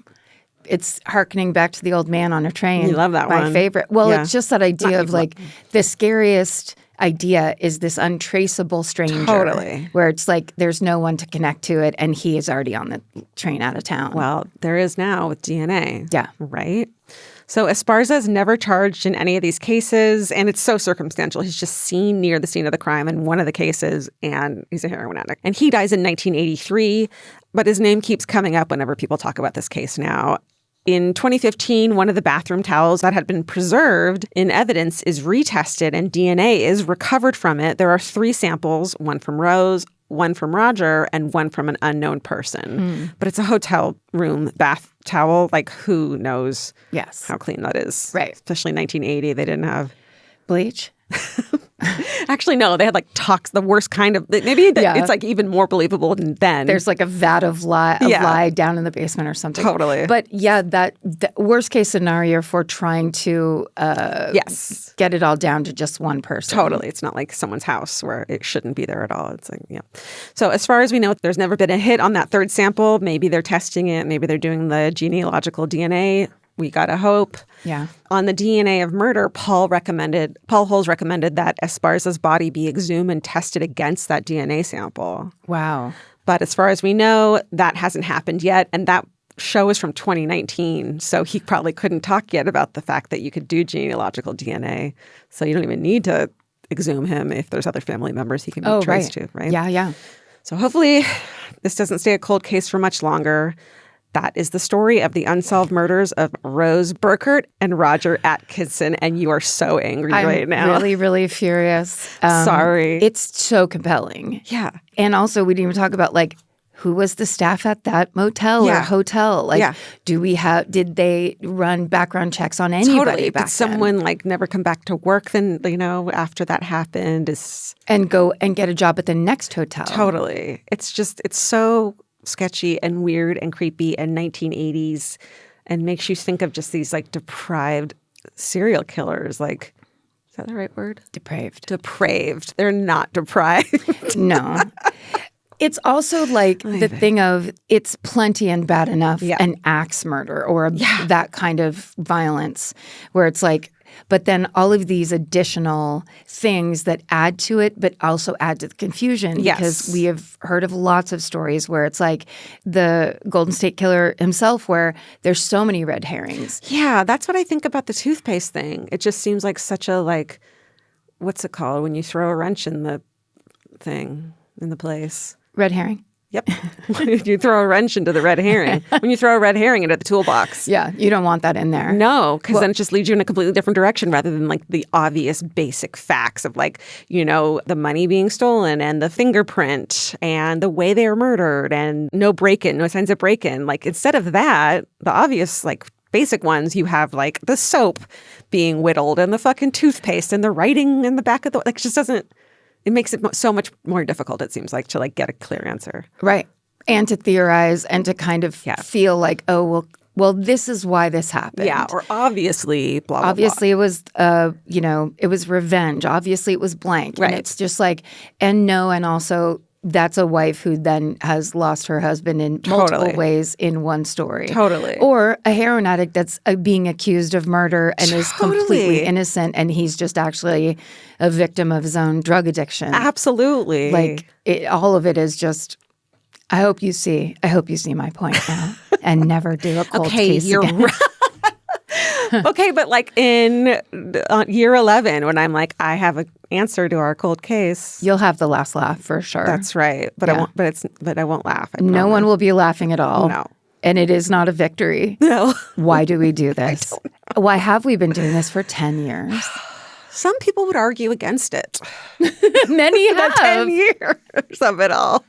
it's hearkening back to The Old Man on a Train. You love that one. My favorite. Well, it's just that idea of like the scariest idea is this untraceable stranger. Totally. Where it's like there's no one to connect to it and he is already on the train out of town. Well, there is now with DNA. Yeah. Right? So Esparza is never charged in any of these cases, and it's so circumstantial. He's just seen near the scene of the crime in one of the cases, and he's a heroin addict. And he dies in 1983, but his name keeps coming up whenever people talk about this case now. In 2015, one of the bathroom towels that had been preserved in evidence is retested, and DNA is recovered from it. There are 3 samples, one from Rose, one from Roger, and one from an unknown person. But it's a hotel room bath towel. Like, who knows how clean that is? Right. Especially in 1980, they didn't have bleach. Actually, no, they had like the worst kind of, maybe it's like even more believable than then. There's like a vat of lye down in the basement or something. Totally. But yeah, that worst case scenario for trying to get it all down to just one person. Totally. It's not like someone's house where it shouldn't be there at all. It's like, So as far as we know, there's never been a hit on that 3rd sample. Maybe they're testing it. Maybe they're doing the genealogical DNA. We gotta hope. Yeah. On the DNA of murder, Paul Holes recommended that Esparza's body be exhumed and tested against that DNA sample. Wow. But as far as we know, that hasn't happened yet. And that show is from 2019. So he probably couldn't talk yet about the fact that you could do genealogical DNA. So you don't even need to exhume him if there's other family members he can be traced to, right? Yeah, yeah. So hopefully this doesn't stay a cold case for much longer. That is the story of the unsolved murders of Rose Burkert and Roger Atkinson. And you are so angry right now. I'm really, really furious. Sorry. It's so compelling. Yeah. And also, we didn't even talk about, like, who was the staff at that motel or hotel? Like, did they run background checks on anybody back then? Did someone, like, never come back to work then, after that happened? And go and get a job at the next hotel. Totally. It's so sketchy and weird and creepy and 1980s, and makes you think of just these like deprived serial killers. Like, is that the right word? Depraved. They're not deprived. No. It's also like the thing of it's plenty and bad enough an axe murder or that kind of violence where it's like, but then all of these additional things that add to it, but also add to the confusion. Yes. Because we have heard of lots of stories where it's like the Golden State Killer himself, where there's so many red herrings. Yeah, that's what I think about the toothpaste thing. It just seems like such a, like, what's it called when you throw a wrench in the thing, in the place? Red herring? Yep. You throw a wrench into the red herring. When you throw a red herring into the toolbox. Yeah, you don't want that in there. No, because then it just leads you in a completely different direction rather than like the obvious basic facts of like, the money being stolen and the fingerprint and the way they were murdered and no break-in, no signs of break-in. Like instead of that, the obvious like basic ones, you have like the soap being whittled and the fucking toothpaste and the writing in the back of the, like it just doesn't. It makes it so much more difficult, it seems like, to like get a clear answer. Right. And to theorize and to kind of feel like, oh, well, this is why this happened. Yeah, or obviously, blah, blah, obviously blah. It was, it was revenge. Obviously, it was blank. Right. And it's just like, and also that's a wife who then has lost her husband in multiple ways in one story. Totally. Or a heroin addict that's being accused of murder and is completely innocent, and he's just actually a victim of his own drug addiction. Absolutely. Like all of it is just. I hope you see my point now, and never do a cold case again. Right. Okay, but like in year 11, when I'm like, I have an answer to our cold case, you'll have the last laugh for sure. That's right, but I won't. But I won't laugh. No one will be laughing at all. No, and it is not a victory. No. Why do we do this? Why have we been doing this for 10 years? Some people would argue against it. Many have. 10 years of it all.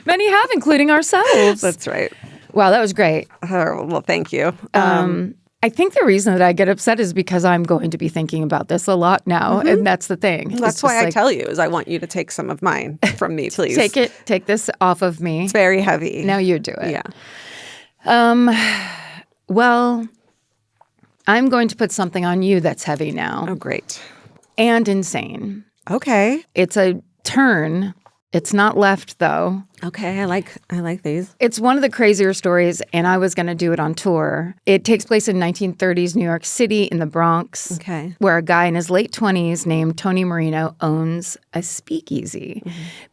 Many have, including ourselves. That's right. Wow, that was great. Well, thank you. I think the reason that I get upset is because I'm going to be thinking about this a lot now, and that's the thing. That's why I tell you is I want you to take some of mine from me, please. Take this off of me. It's very heavy. Now you do it. Yeah. Well, I'm going to put something on you that's heavy now. Oh, great. And insane. Okay. It's a turn. It's not left, though. Okay, I like these. It's one of the crazier stories, and I was going to do it on tour. It takes place in 1930s New York City in the Bronx, where a guy in his late 20s named Tony Marino owns a speakeasy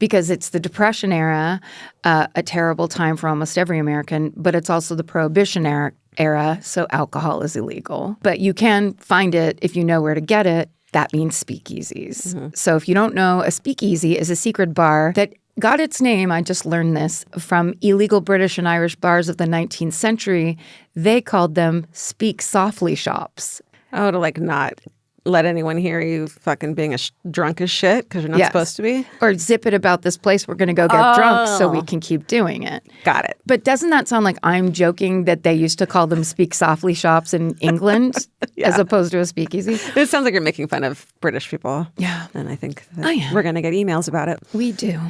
because it's the Depression era, a terrible time for almost every American, but it's also the Prohibition era, so alcohol is illegal. But you can find it if you know where to get it. That means speakeasies. So if you don't know, a speakeasy is a secret bar that got its name, I just learned this, from illegal British and Irish bars of the 19th century. They called them speak softly shops. Oh, to like not let anyone hear you fucking being drunk as shit because you're not supposed to be? Or zip it about this place. We're going to go get drunk so we can keep doing it. Got it. But doesn't that sound like I'm joking that they used to call them speak softly shops in England as opposed to a speakeasy? It sounds like you're making fun of British people. Yeah. And I think that we're going to get emails about it. We do.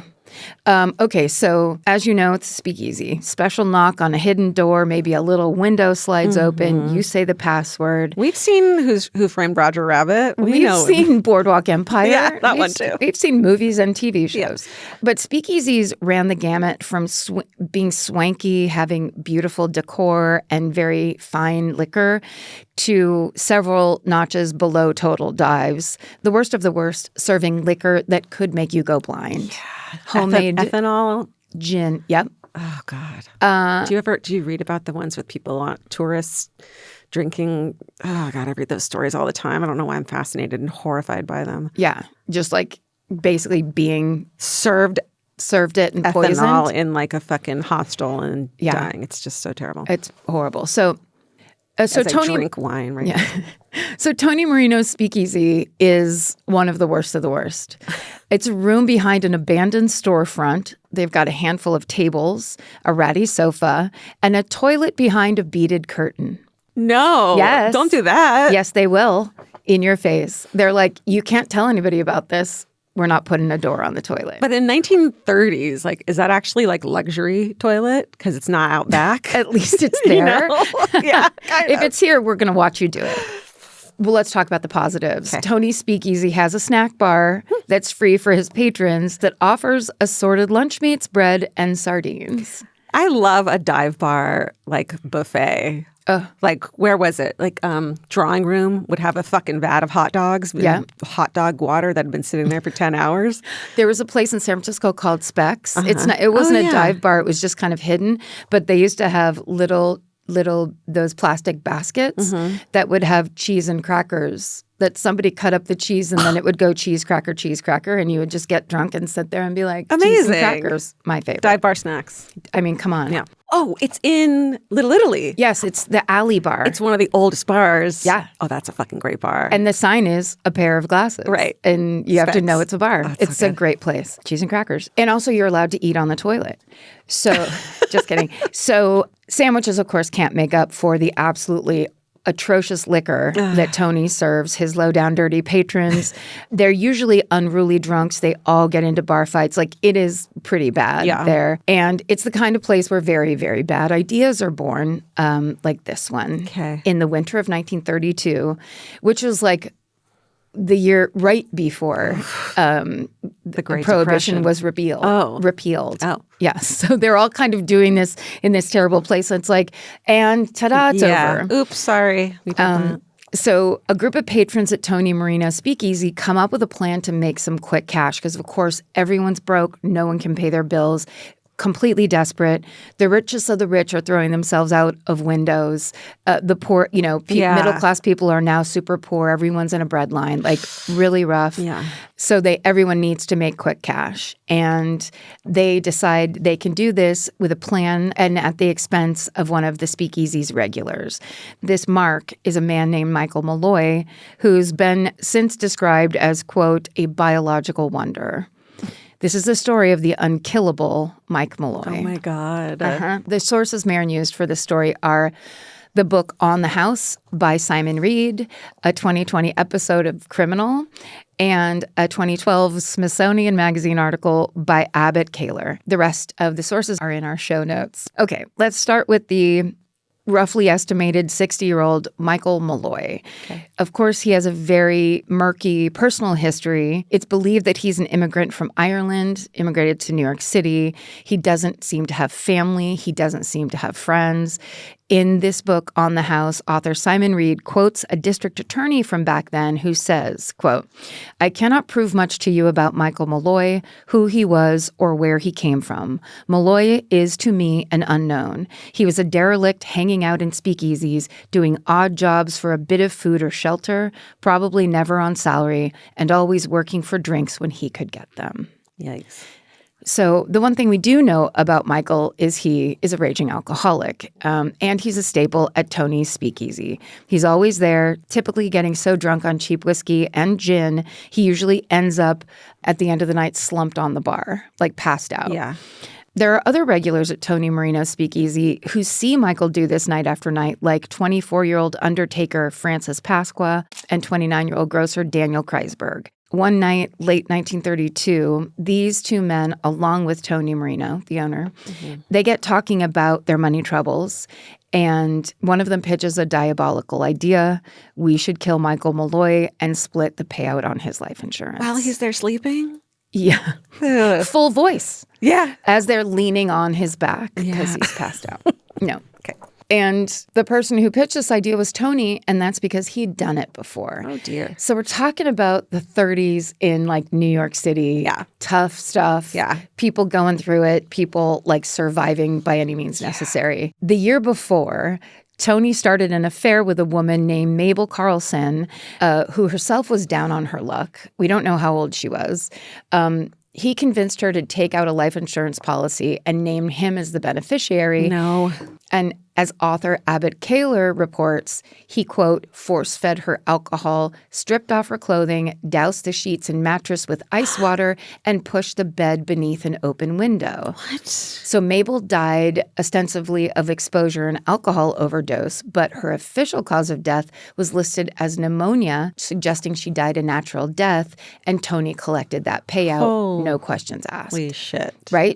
Okay, so as you know, it's a speakeasy. Special knock on a hidden door, maybe a little window slides open. You say the password. We've seen Who Framed Roger Rabbit. We've seen Boardwalk Empire. Yeah, that one too. We've seen movies and TV shows. But speakeasies ran the gamut from being swanky, having beautiful decor and very fine liquor, to several notches below total dives. The worst of the worst, serving liquor that could make you go blind. Yeah. Homemade ethanol gin. Yep. Oh God. Do you read about the ones with people on tourists drinking? Oh God, I read those stories all the time. I don't know why I'm fascinated and horrified by them. Yeah, just like basically being served it and ethanol poisoned in like a fucking hostel and dying. It's just so terrible. It's horrible. So Tony drink wine right now. So Tony Marino's speakeasy is one of the worst of the worst. It's a room behind an abandoned storefront. They've got a handful of tables, a ratty sofa, and a toilet behind a beaded curtain. No. Yes. Don't do that. Yes, they will. In your face. They're like, you can't tell anybody about this. We're not putting a door on the toilet. But in 1930s, like, is that actually like luxury toilet? Because it's not out back. At least it's there. Yeah. If it's here, we're going to watch you do it. Well, let's talk about the positives. Okay. Tony's Speakeasy has a snack bar that's free for his patrons that offers assorted lunch meats, bread, and sardines. I love a dive bar like buffet. Like, where was it? Like, drawing room would have a fucking vat of hot dogs. Hot dog water that had been sitting there for 10 hours. There was a place in San Francisco called Specs. It wasn't a dive bar. It was just kind of hidden. But they used to have little those plastic baskets that would have cheese and crackers that somebody cut up the cheese and then it would go cheese cracker, and you would just get drunk and sit there and be like, amazing. Cheese and crackers, my favorite. Dive bar snacks. I mean, come on. Yeah. Oh, it's in Little Italy. Yes, it's the Alley Bar. It's one of the oldest bars. Yeah. Oh, that's a fucking great bar. And the sign is a pair of glasses. Right. And you have to know it's a bar. Oh, it's so a good. great place. Cheese and crackers. And also you're allowed to eat on the toilet. So, just kidding. So sandwiches, of course, can't make up for the absolutely atrocious liquor that Tony serves his low-down dirty patrons. They're usually unruly drunks. They all get into bar fights. Like, it is pretty bad there. And it's the kind of place where very, very bad ideas are born, like this one. In the winter of 1932, which was like the year right before the Great Prohibition Depression was repealed. Oh. Yes. So they're all kind of doing this in this terrible place. And it's like, and ta-da, it's over. Oops, sorry. We did that. So a group of patrons at Tony Marino Speakeasy come up with a plan to make some quick cash because, of course, everyone's broke. No one can pay their bills. Completely desperate. The richest of the rich are throwing themselves out of windows. The poor, middle-class people are now super poor. Everyone's in a breadline, like really rough. Yeah. So everyone needs to make quick cash. And they decide they can do this with a plan and at the expense of one of the speakeasy's regulars. This Mark is a man named Michael Malloy, who's been since described as, quote, a biological wonder. This is the story of the unkillable Mike Malloy. Oh, my God. The sources Maren used for this story are the book On the House by Simon Reed, a 2020 episode of Criminal, and a 2012 Smithsonian Magazine article by Abbott Kaler. The rest of the sources are in our show notes. Okay, let's start with the roughly estimated 60-year-old Michael Malloy. Of course, he has a very murky personal history. It's believed that he's an immigrant from Ireland, immigrated to New York City. He doesn't seem to have family. He doesn't seem to have friends. In this book, On the House, author Simon Reed quotes a district attorney from back then who says, quote, I cannot prove much to you about Michael Malloy, who he was, or where he came from. Malloy is, to me, an unknown. He was a derelict hanging out in speakeasies, doing odd jobs for a bit of food or shelter, probably never on salary, and always working for drinks when he could get them. Yikes. So the one thing we do know about Michael is he is a raging alcoholic, and he's a staple at Tony's Speakeasy. He's always there, typically getting so drunk on cheap whiskey and gin, he usually ends up at the end of the night slumped on the bar, like passed out. Yeah. There are other regulars at Tony Marino Speakeasy who see Michael do this night after night, like 24-year-old undertaker Francis Pasqua and 29-year-old grocer Daniel Kreisberg. One night, late 1932, these two men, along with Tony Marino, the owner, they get talking about their money troubles, and one of them pitches a diabolical idea. We should kill Michael Malloy and split the payout on his life insurance. While he's there sleeping? Yeah. Full voice. Yeah. As they're leaning on his back because he's passed out. No. Okay. And the person who pitched this idea was Tony, and that's because he'd done it before. Oh, dear. So we're talking about the 30s in, like, New York City. Yeah. Tough stuff. Yeah. People going through it. People, like, surviving by any means necessary. The year before, Tony started an affair with a woman named Mabel Carlson, who herself was down on her luck. We don't know how old she was. He convinced her to take out a life insurance policy and name him as the beneficiary. No. And as author Abbott Kaler reports, he, quote, force-fed her alcohol, stripped off her clothing, doused the sheets and mattress with ice water, and pushed the bed beneath an open window. What? So Mabel died ostensibly of exposure and alcohol overdose, but her official cause of death was listed as pneumonia, suggesting she died a natural death, and Tony collected that payout, no questions asked. Holy shit. Right?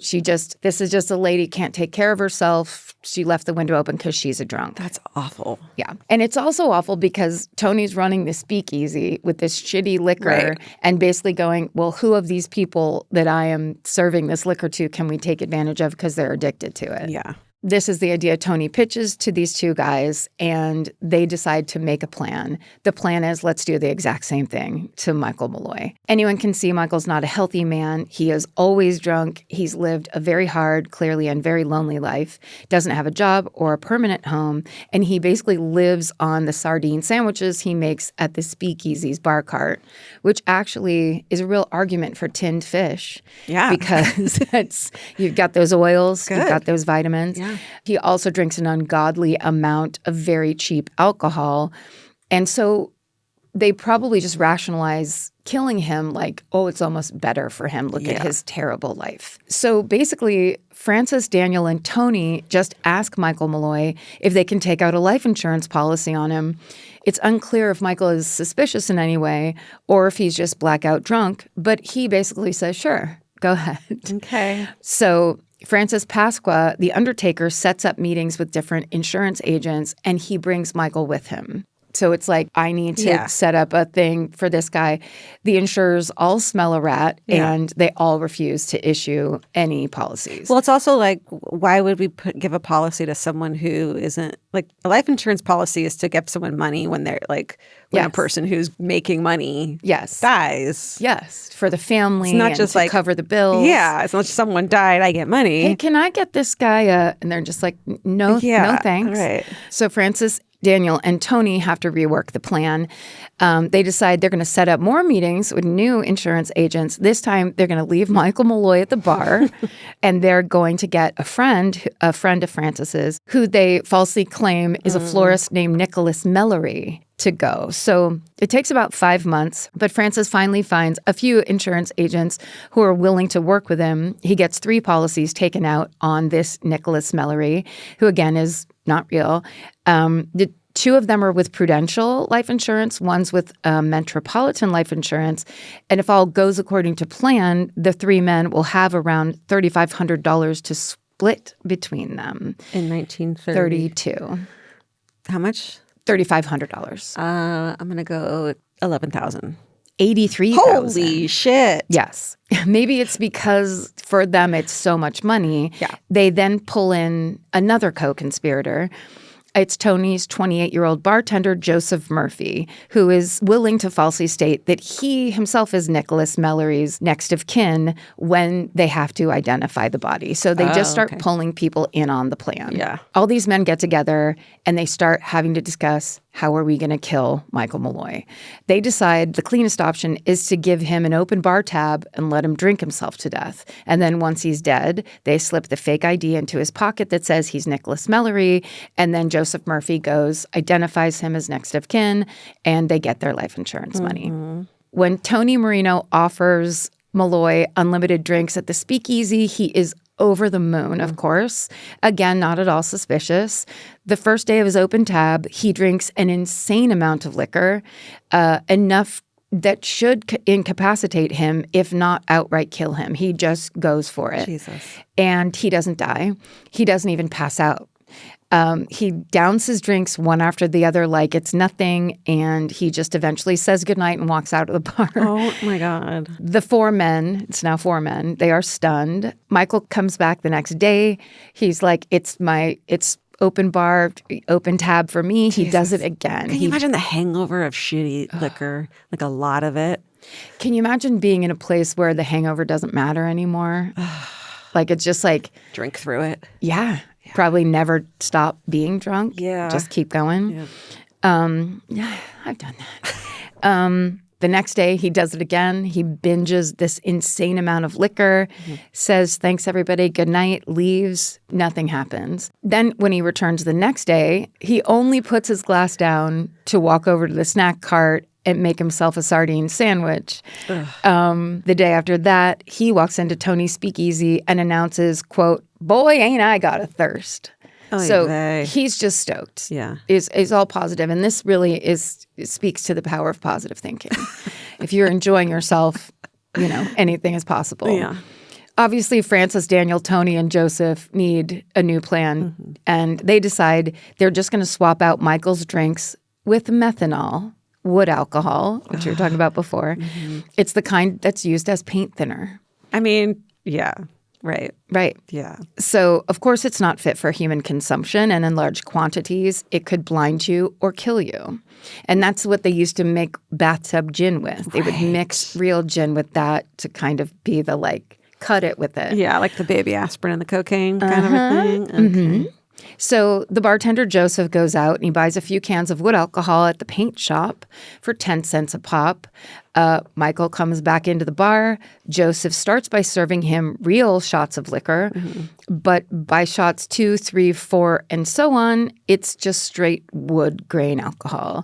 This is just a lady can't take care of herself. She left the window open because she's a drunk. That's awful. Yeah. And it's also awful because Tony's running the speakeasy with this shitty liquor and basically going, well, who of these people that I am serving this liquor to can we take advantage of because they're addicted to it? Yeah. this is the idea Tony pitches to these two guys, and they decide to make a plan. The plan is, let's do the exact same thing to Michael Malloy. Anyone can see Michael's not a healthy man. He is always drunk. He's lived a very hard, clearly, and very lonely life. Doesn't have a job or a permanent home, and he basically lives on the sardine sandwiches he makes at the Speakeasy's bar cart, which actually is a real argument for tinned fish. Yeah. Because you've got those oils, Good. you've got those vitamins. Yeah. He also drinks an ungodly amount of very cheap alcohol. And so they probably just rationalize killing him like, oh, it's almost better for him. Look at his terrible life. So basically, Francis, Daniel, and Tony just ask Michael Malloy if they can take out a life insurance policy on him. It's unclear if Michael is suspicious in any way or if he's just blackout drunk, but he basically says, sure, go ahead. Okay. So Francis Pasqua, the undertaker, sets up meetings with different insurance agents, and he brings Michael with him. So it's like, I need to set up a thing for this guy. The insurers all smell a rat, and they all refuse to issue any policies. Well, it's also like, why would we give a policy to someone who isn't like a life insurance policy is to give someone money when they're like when a person who's making money dies. Yes, for the family. It's not just to like cover the bills. Yeah, it's not just someone died, I get money. Hey, can I get this guy? And they're just like, no, no thanks. Right. So Francis, Daniel, and Tony have to rework the plan. They decide they're going to set up more meetings with new insurance agents. This time, they're going to leave Michael Malloy at the bar, and they're going to get a friend of Francis's, who they falsely claim is a florist named Nicholas Mellery, to go. So it takes about 5 months, but Francis finally finds a few insurance agents who are willing to work with him. He gets 3 policies taken out on this Nicholas Mellery, who again is not real. The 2 of them are with Prudential Life Insurance. One's with Metropolitan Life Insurance. And if all goes according to plan, the 3 men will have around $3,500 to split between them. In 1932. How much? $3,500. I'm going to go 11,000. 83,000. Holy shit. Yes. Maybe it's because for them it's so much money. Yeah. They then pull in another co-conspirator. It's Tony's 28-year-old bartender, Joseph Murphy, who is willing to falsely state that he himself is Nicholas Mellery's next of kin when they have to identify the body. So they just start pulling people in on the plan. Yeah. All these men get together and they start having to discuss, how are we going to kill Michael Malloy? They decide the cleanest option is to give him an open bar tab and let him drink himself to death. And then once he's dead, they slip the fake ID into his pocket that says he's Nicholas Mellery, and then Joseph Murphy goes, identifies him as next of kin, and they get their life insurance money. When Tony Marino offers Malloy unlimited drinks at the Speakeasy, he is over the moon, of course. Again, not at all suspicious. The first day of his open tab, he drinks an insane amount of liquor, enough that should incapacitate him, if not outright kill him. He just goes for it. Jesus. And he doesn't die. He doesn't even pass out. He downs his drinks one after the other like it's nothing, and he just eventually says goodnight and walks out of the bar. Oh, my God. The 4 men, it's now 4 men, they are stunned. Michael comes back the next day. He's like, it's open bar, open tab for me. Jesus. He does it again. Can you imagine the hangover of shitty liquor, like a lot of it? Can you imagine being in a place where the hangover doesn't matter anymore? Like, it's just like... Drink through it. Yeah. Probably never stop being drunk. Yeah. Just keep going. Yeah. I've done that. The next day, he does it again. He binges this insane amount of liquor, says, thanks, everybody, good night, leaves. Nothing happens. Then when he returns the next day, he only puts his glass down to walk over to the snack cart and make himself a sardine sandwich. The day after that, he walks into Tony's Speakeasy and announces, quote, boy, ain't I got a thirst. So he's just stoked. Yeah. Is all positive. And this really speaks to the power of positive thinking. If you're enjoying yourself, anything is possible. Yeah. Obviously, Francis, Daniel, Tony, and Joseph need a new plan. And they decide they're just going to swap out Michael's drinks with methanol, wood alcohol, which we were talking about before. It's the kind that's used as paint thinner. I mean, yeah. Right. Right. Yeah. So, of course, it's not fit for human consumption, and in large quantities, it could blind you or kill you. And that's what they used to make bathtub gin with. They would mix real gin with that to kind of be the, like, cut it with it. Yeah, like the baby aspirin and the cocaine kind of a thing. Okay. Mm-hmm. So the bartender Joseph goes out and he buys a few cans of wood alcohol at the paint shop for 10 cents a pop. Michael comes back into the bar. Joseph starts by serving him real shots of liquor. But by shots 2, 3, 4, and so on, it's just straight wood grain alcohol.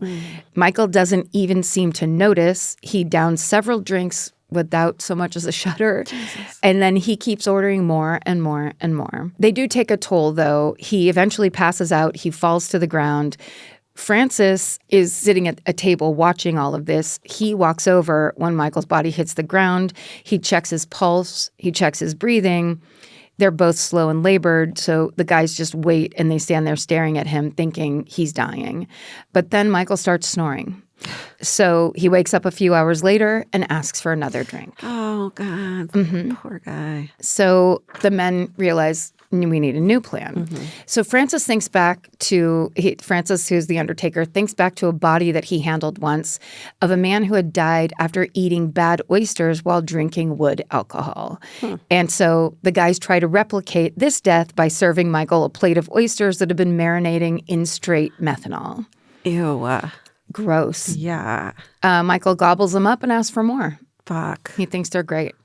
Michael doesn't even seem to notice. He downs several drinks without so much as a shudder. Jesus. And then he keeps ordering more and more and more. They do take a toll, though. He eventually passes out. He falls to the ground. Francis is sitting at a table watching all of this. He walks over when Michael's body hits the ground. He checks his pulse. He checks his breathing. They're both slow and labored, so the guys just wait and they stand there staring at him thinking he's dying. But then Michael starts snoring. So he wakes up a few hours later and asks for another drink. Oh, God. Poor guy. So the men realize we need a new plan. So Francis thinks back to, Francis, who's the undertaker, thinks back to a body that he handled once of a man who had died after eating bad oysters while drinking wood alcohol. And so the guys try to replicate this death by serving Michael a plate of oysters that have been marinating in straight methanol. Ew. Gross. Yeah. Michael gobbles them up and asks for more. Fuck. He thinks they're great.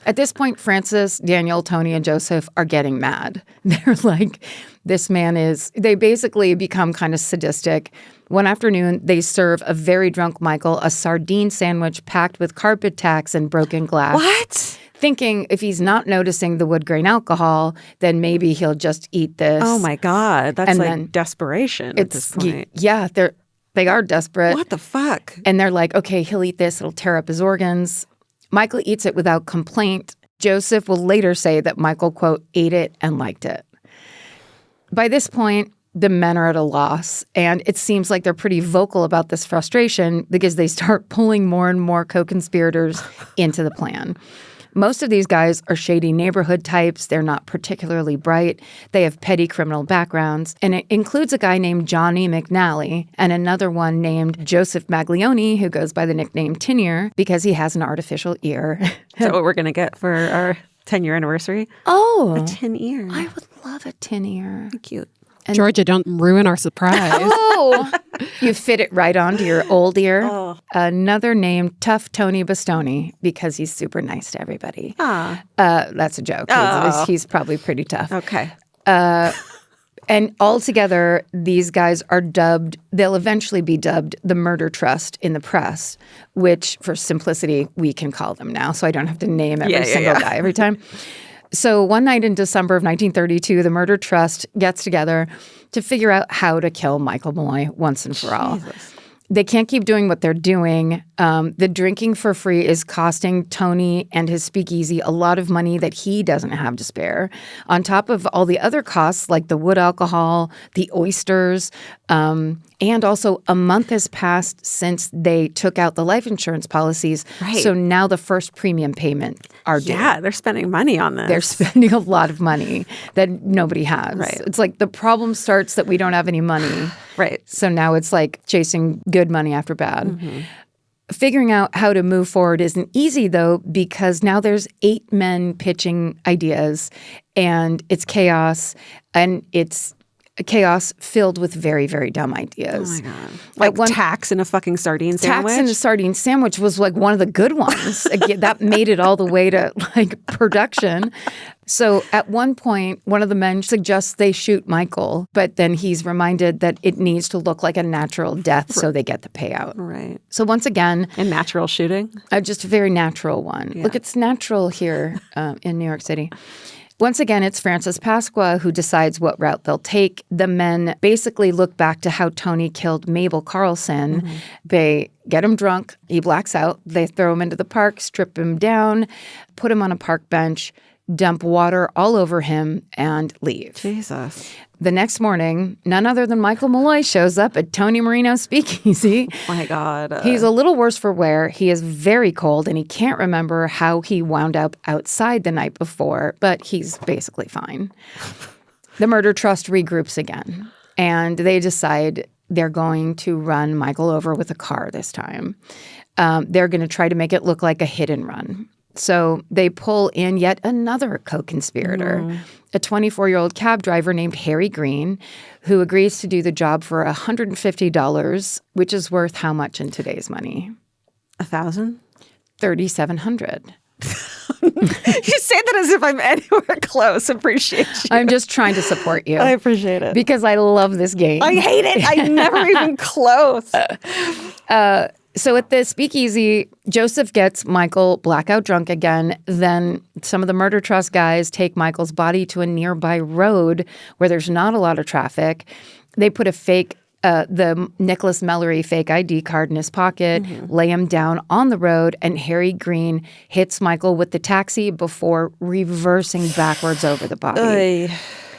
At this point, Francis, Daniel, Tony, and Joseph are getting mad. They're like, this man is... They basically become kind of sadistic. One afternoon, they serve a very drunk Michael a sardine sandwich packed with carpet tacks and broken glass. What? Thinking if he's not noticing the wood grain alcohol, then maybe he'll just eat this. Oh, my God. That's and like desperation at this point. Yeah, they are desperate. What the fuck? And they're like, okay, he'll eat this. It'll tear up his organs. Michael eats it without complaint. Joseph will later say that Michael, quote, ate it and liked it. By this point, the men are at a loss, and it seems like they're pretty vocal about this frustration because they start pulling more and more co-conspirators into the plan. Most of these guys are shady neighborhood types. They're not particularly bright. They have petty criminal backgrounds. And it includes a guy named Johnny McNally and another one named Joseph Maglione, who goes by the nickname Tin Ear because he has an artificial ear. Is that what we're going to get for our 10-year anniversary? Oh. A tin ear. I would love a tin ear. Cute. And Georgia, don't ruin our surprise. Oh, you fit it right onto your old ear. Oh. Another named Tough Tony Bastoni because he's super nice to everybody. That's a joke. He's probably pretty tough. Okay. And altogether, these guys are dubbed, they'll eventually be dubbed the Murder Trust in the press, which for simplicity, we can call them now. So I don't have to name every single guy every time. So one night in December of 1932, the Murder Trust gets together to figure out how to kill Michael Malloy once and for all. They can't keep doing what they're doing. The drinking for free is costing Tony and his speakeasy a lot of money that he doesn't have to spare. On top of all the other costs like the wood alcohol, the oysters, and also a month has passed since they took out the life insurance policies. Right. So now the first premium payment are due. Yeah, they're spending money on this. They're spending a lot of money that nobody has. Right. It's like the problem starts that we don't have any money. Right. So now it's like chasing good money after bad. Figuring out how to move forward isn't easy, though, because now there's 8 men pitching ideas, and it's chaos, and it's chaos filled with very, very dumb ideas. Oh, my God. Like tax in a fucking sardine sandwich? Tax in a sardine sandwich was like one of the good ones. Again, that made it all the way to like production. So at one point, one of the men suggests they shoot Michael, but then he's reminded that it needs to look like a natural death so they get the payout. Right. So once again... A natural shooting? Just a very natural one. Yeah. Look, it's natural here in New York City. Once again, it's Francis Pasqua who decides what route they'll take. The men basically look back to how Tony killed Mabel Carlson. They get him drunk. He blacks out. They throw him into the park, strip him down, put him on a park bench, dump water all over him, and leave. Jesus. The next morning, none other than Michael Malloy shows up at Tony Marino's speakeasy. Oh my God. He's a little worse for wear. He is very cold, and he can't remember how he wound up outside the night before, but he's basically fine. The murder trust regroups again, and they decide they're going to run Michael over with a car this time. They're going to try to make it look like a hit and run. So they pull in yet another co-conspirator, a 24-year-old cab driver named Harry Green, who agrees to do the job for $150, which is worth how much in today's money? 1,000? $3,700. You say that as if I'm anywhere close. Appreciate you. I'm just trying to support you. I appreciate it. Because I love this game. I hate it. I'm never even close. So at the speakeasy, Joseph gets Michael blackout drunk again. Then some of the murder trust guys take Michael's body to a nearby road where there's not a lot of traffic. They put the Nicholas Mallory fake ID card in his pocket, lay him down on the road, and Harry Green hits Michael with the taxi before reversing backwards over the body.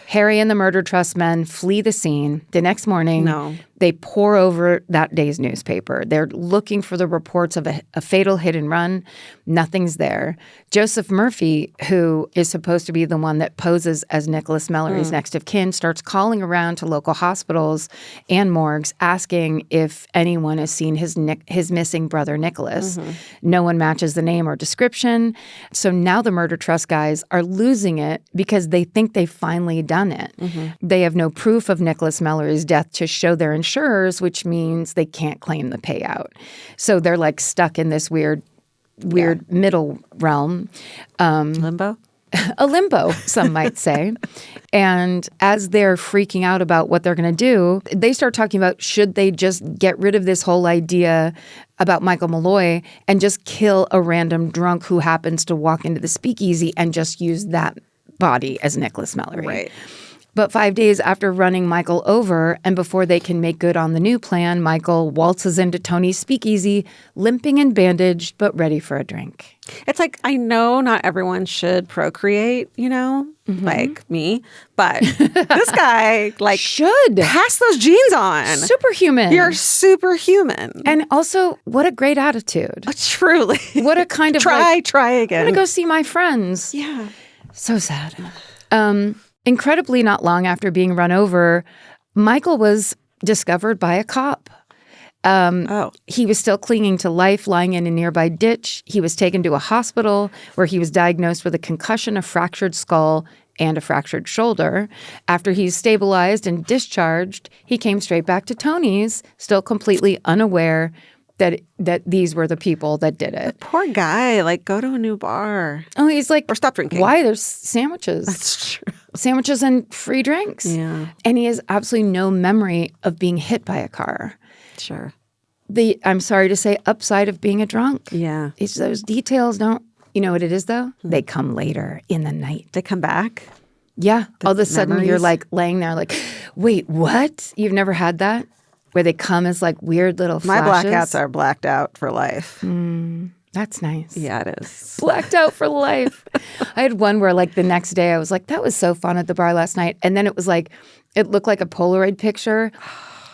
Harry and the murder trust men flee the scene. The next morning, they pore over that day's newspaper. They're looking for the reports of a fatal hit and run. Nothing's there. Joseph Murphy, who is supposed to be the one that poses as Nicholas Mallory's next of kin, starts calling around to local hospitals and morgues asking if anyone has seen his missing brother Nicholas. No one matches the name or description. So now the murder trust guys are losing it because they think they've finally done it. They have no proof of Nicholas Mallory's death to show their insurers, which means they can't claim the payout. So they're like stuck in this weird middle realm. Limbo? A limbo, some might say. And as they're freaking out about what they're going to do, they start talking about should they just get rid of this whole idea about Michael Malloy and just kill a random drunk who happens to walk into the speakeasy and just use that body as Nicholas Mallory. Right. But 5 days after running Michael over and before they can make good on the new plan, Michael waltzes into Tony's speakeasy, limping and bandaged, but ready for a drink. It's like, I know not everyone should procreate, like me, but this guy, like, should pass those genes on. Superhuman. You're superhuman. And also, what a great attitude. Truly. What a kind of try again. I'm going to go see my friends. Yeah. So sad. Incredibly, not long after being run over, Michael was discovered by a cop. He was still clinging to life, lying in a nearby ditch. He was taken to a hospital where he was diagnosed with a concussion, a fractured skull, and a fractured shoulder. After he's stabilized and discharged, he came straight back to Tony's, still completely unaware that these were the people that did it. Poor guy. Like, go to a new bar. Oh, he's like, or stop drinking. Why? There's sandwiches. That's true. Sandwiches and free drinks. Yeah. And he has absolutely no memory of being hit by a car. Sure. I'm sorry to say, upside of being a drunk. Yeah. Those details don't, you know what it is though? They come later in the night. They come back? Yeah. All of a sudden memories? You're like laying there like, wait, what? You've never had that? Where they come as like weird little flashes? My blackouts are blacked out for life. That's nice. Yeah, it is. Blacked out for life. I had one where like the next day I was like, that was so fun at the bar last night. And then it was like, it looked like a Polaroid picture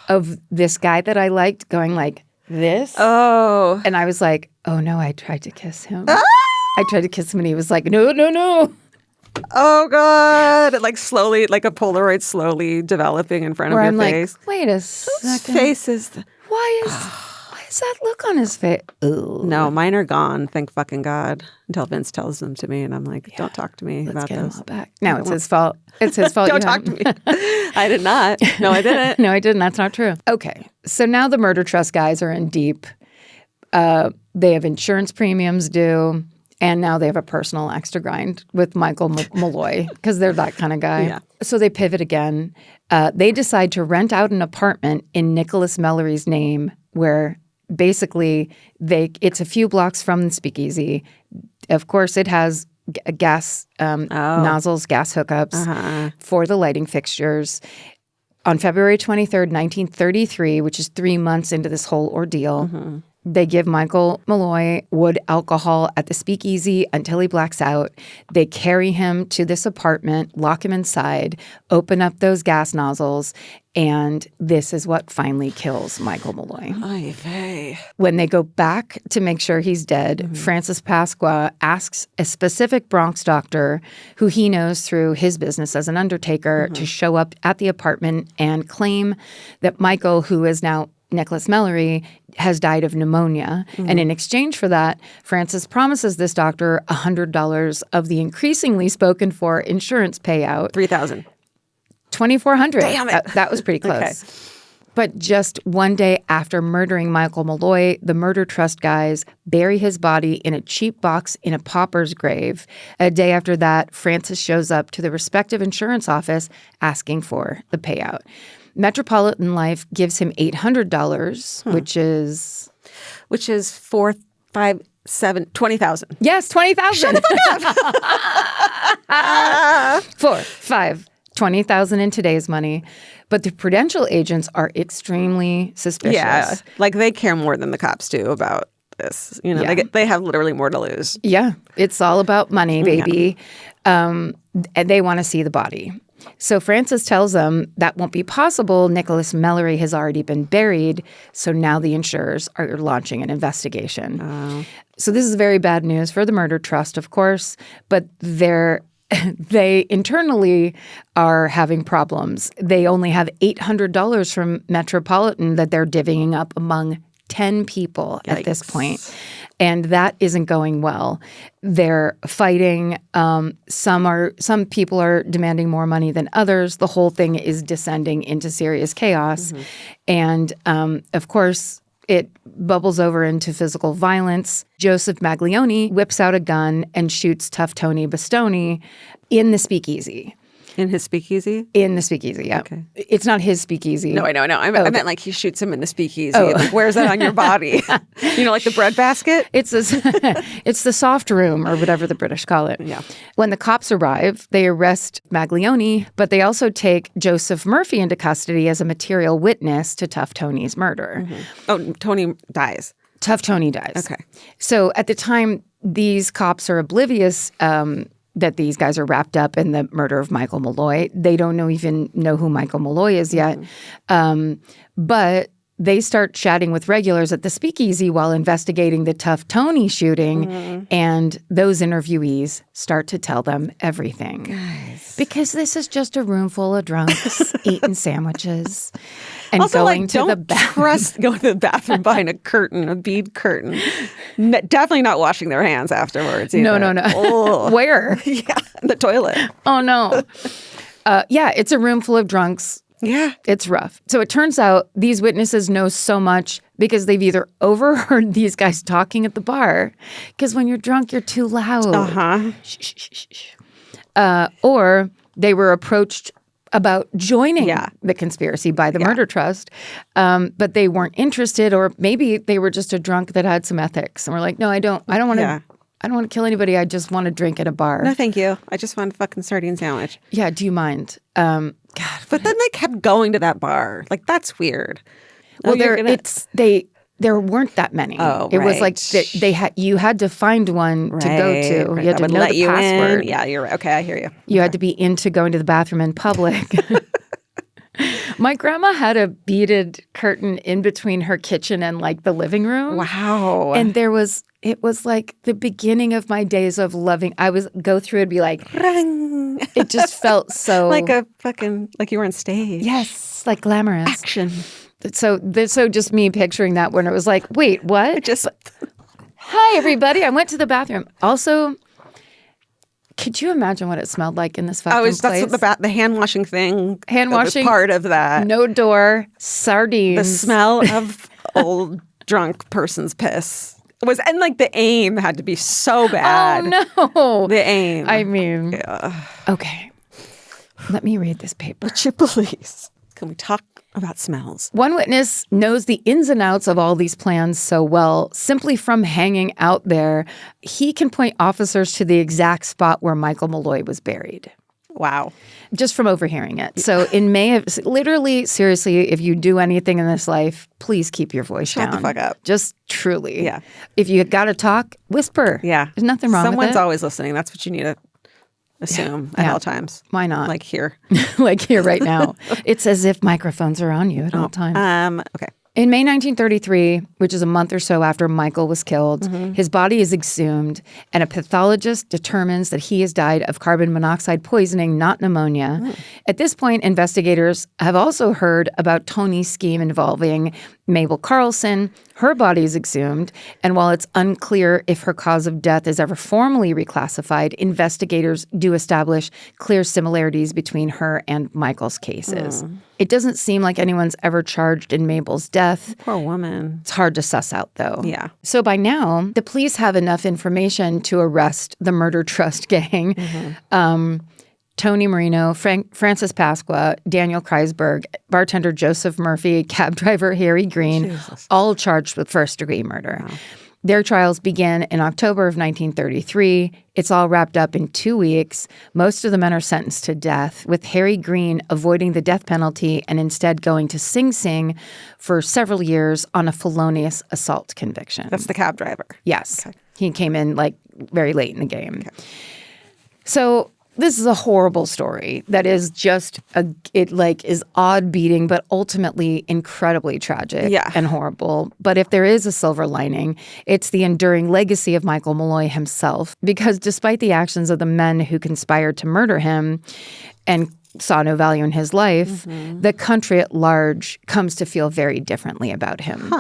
of this guy that I liked going like this. Oh. And I was like, oh no, I tried to kiss him. I tried to kiss him and he was like, no, no, no. Oh God. Like slowly, like a Polaroid slowly developing in front Where of I'm your like, face. wait a His second. face is... Why is that look on his face? Ooh. No, mine are gone, thank fucking God. Until Vince tells them to me and I'm like, don't talk to me Let's about get him this. all back. No, it's his fault. It's his fault. Don't talk to me. I did not. No, I didn't. No, I didn't. That's not true. Okay. So now the murder trust guys are in deep. They have insurance premiums due. And now they have a personal axe to grind with Michael Malloy because they're that kind of guy. Yeah. So they pivot again. They decide to rent out an apartment in Nicholas Mallory's name where basically it's a few blocks from the speakeasy. Of course, it has gas nozzles, gas hookups for the lighting fixtures. On February 23rd, 1933, which is 3 months into this whole ordeal, They give Michael Malloy wood alcohol at the speakeasy until he blacks out. They carry him to this apartment, lock him inside, open up those gas nozzles, and this is what finally kills Michael Malloy. Oy vey. When they go back to make sure he's dead, Francis Pasqua asks a specific Bronx doctor who he knows through his business as an undertaker to show up at the apartment and claim that Michael, who is now Nicholas Mallory, has died of pneumonia. And in exchange for that, Francis promises this doctor $100 of the increasingly spoken for insurance payout. $3,000. $2,400. Damn it. That was pretty close. Okay. But just one day after murdering Michael Malloy, the murder trust guys bury his body in a cheap box in a pauper's grave. A day after that, Francis shows up to the respective insurance office asking for the payout. Metropolitan Life gives him $800, which is... Which is 4, 5, 7, 20,000. Yes, 20,000. Shut the fuck up. 4, 5, 20,000 in today's money. But the Prudential agents are extremely suspicious. Yeah, like they care more than the cops do about this. You know, they have literally more to lose. Yeah, it's all about money, baby. And they want to see the body. So Francis tells them that won't be possible. Nicholas Mallory has already been buried. So now the insurers are launching an investigation. So this is very bad news for the murder trust, of course, but they internally are having problems. They only have $800 from Metropolitan that they're divvying up among 10 people at this point. And that isn't going well. They're fighting. Some people are demanding more money than others. The whole thing is descending into serious chaos. And of course, it bubbles over into physical violence. Joseph Maglione whips out a gun and shoots Tough Tony Bastoni in the speakeasy. In his speakeasy? In the speakeasy, yeah. Okay. It's not his speakeasy. No, I know. I meant like he shoots him in the speakeasy. Like, where's that on your body? You know, like the breadbasket? It's the soft room or whatever the British call it. Yeah. When the cops arrive, they arrest Maglione, but they also take Joseph Murphy into custody as a material witness to Tough Tony's murder. Oh, Tony dies. Tough Tony dies. Okay. So at the time, these cops are oblivious that these guys are wrapped up in the murder of Michael Malloy. They don't even know who Michael Malloy is yet. But they start chatting with regulars at the speakeasy while investigating the Tough Tony shooting. And those interviewees start to tell them everything. Guys. Because this is just a room full of drunks eating sandwiches and also, going like, to the bathroom. Trust going to the bathroom behind a curtain, a bead curtain. Definitely not washing their hands afterwards either. No. Where? Yeah, in the toilet. Oh, no. Yeah, it's a room full of drunks. Yeah. It's rough. So it turns out these witnesses know so much because they've either overheard these guys talking at the bar, because when you're drunk, you're too loud. Shh, shh, shh, shh. Or they were approached about joining the conspiracy by the murder trust, but they weren't interested, or maybe they were just a drunk that had some ethics and were like, no, I don't want to. I don't want to kill anybody. I just want to drink at a bar. No, thank you. I just want a fucking sardine sandwich. Yeah, do you mind? God, but then they kept going to that bar. Like, that's weird. Well, there weren't that many. Oh, it was like you had to find one to go to. Right. You had to know the password. Yeah, you're right. Okay, I hear you. You had to be into going to the bathroom in public. My grandma had a beaded curtain in between her kitchen and like the living room. Wow. And it was like the beginning of my days of loving. I was go through it and be like, ring. It just felt so like you were on stage. Yes, like glamorous action. So just me picturing that when it was like, wait, what? Hi everybody, I went to the bathroom. Also, could you imagine what it smelled like in this fucking place? That's what the hand washing thing. Hand washing, part of that. No door, sardines. The smell of old drunk person's piss and like the aim had to be so bad. Oh no, the aim. I mean, okay. Let me read this paper. Would you please? Can we talk about smells? One witness knows the ins and outs of all these plans so well, simply from hanging out there. He can point officers to the exact spot where Michael Malloy was buried. Wow. just from overhearing it. So in May of, literally, seriously, if you do anything in this life, please keep your voice down. Shut the fuck up. Just truly. Yeah. If you got to talk, whisper. Yeah. There's nothing wrong with it. Someone's always listening. That's what you need to assume at all times. Why not? Like here. Like here right now. It's as if microphones are on you at all times. Okay. In May 1933, which is a month or so after Michael was killed, his body is exhumed, and a pathologist determines that he has died of carbon monoxide poisoning, not pneumonia. At this point, investigators have also heard about Tony's scheme involving Mabel Carlson. Her body is exhumed, and while it's unclear if her cause of death is ever formally reclassified, investigators do establish clear similarities between her and Michael's cases. It doesn't seem like anyone's ever charged in Mabel's death. Poor woman. It's hard to suss out, though. Yeah. So by now, the police have enough information to arrest the murder trust gang. Tony Marino, Francis Pasqua, Daniel Kreisberg, bartender Joseph Murphy, cab driver Harry Green, all charged with first-degree murder. Wow. Their trials began in October of 1933. It's all wrapped up in 2 weeks. Most of the men are sentenced to death, with Harry Green avoiding the death penalty and instead going to Sing Sing for several years on a felonious assault conviction. That's the cab driver. Yes. Okay. He came in like very late in the game. Okay. So this is a horrible story that is just is odd beating, but ultimately incredibly tragic and horrible. But if there is a silver lining, it's the enduring legacy of Michael Malloy himself, because despite the actions of the men who conspired to murder him and saw no value in his life, the country at large comes to feel very differently about him.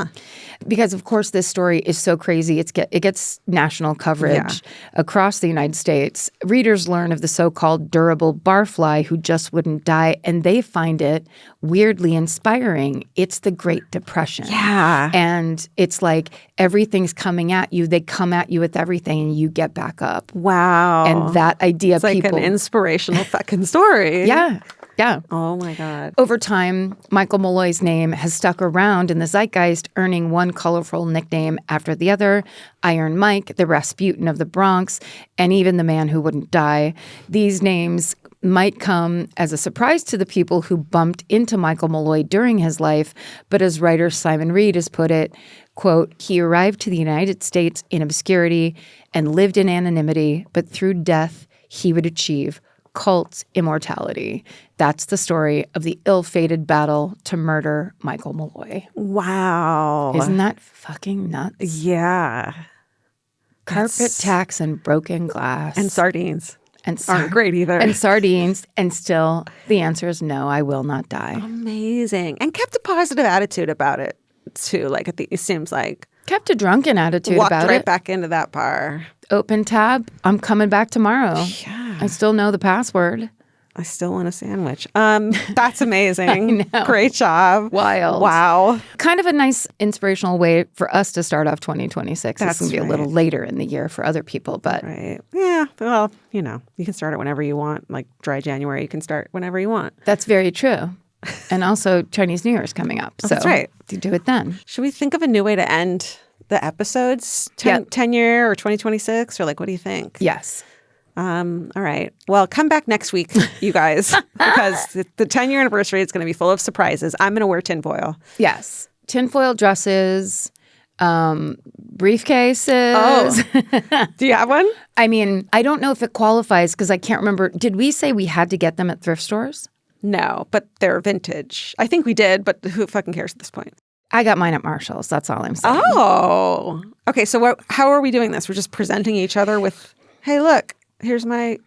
Because, of course, this story is so crazy. It gets national coverage across the United States. Readers learn of the so-called durable barfly who just wouldn't die, and they find it weirdly inspiring. It's the Great Depression. Yeah. And it's like everything's coming at you. They come at you with everything, and you get back up. Wow. And that idea it's like an inspirational fucking story. Yeah. Yeah. Oh, my God. Over time, Michael Malloy's name has stuck around in the zeitgeist, earning one colorful nickname after the other: Iron Mike, the Rasputin of the Bronx, and even the Man Who Wouldn't Die. These names might come as a surprise to the people who bumped into Michael Malloy during his life, but as writer Simon Reed has put it, quote, "He arrived to the United States in obscurity and lived in anonymity, but through death he would achieve cult immortality." That's the story of the ill-fated battle to murder Michael Malloy. Wow. Isn't that fucking nuts? Yeah. Carpet tacks and broken glass. And sardines. And aren't great either. And sardines. And still, the answer is no, I will not die. Amazing. And kept a positive attitude about it, too. Like, it seems like. Kept a drunken attitude about it. Walked right back into that bar. Open tab. I'm coming back tomorrow. Yeah. I still know the password. I still want a sandwich. That's amazing. I know. Great job. Wild. Wow. Kind of a nice inspirational way for us to start off 2026. That's It's going to be a little later in the year for other people, but. Right. Yeah. Well, you can start it whenever you want. Like dry January, you can start whenever you want. That's very true. And also Chinese New Year is coming up. So that's right. You do it then. Should we think of a new way to end the episodes? 10 year or 2026? Or like, what do you think? Yes. All right. Well, come back next week, you guys, because the 10-year anniversary is going to be full of surprises. I'm going to wear tinfoil. Yes. Tinfoil dresses, briefcases. Oh. Do you have one? I mean, I don't know if it qualifies because I can't remember. Did we say we had to get them at thrift stores? No, but they're vintage. I think we did, but who fucking cares at this point? I got mine at Marshall's. That's all I'm saying. Oh. Okay, so how are we doing this? We're just presenting each other with, hey, look. Here's my.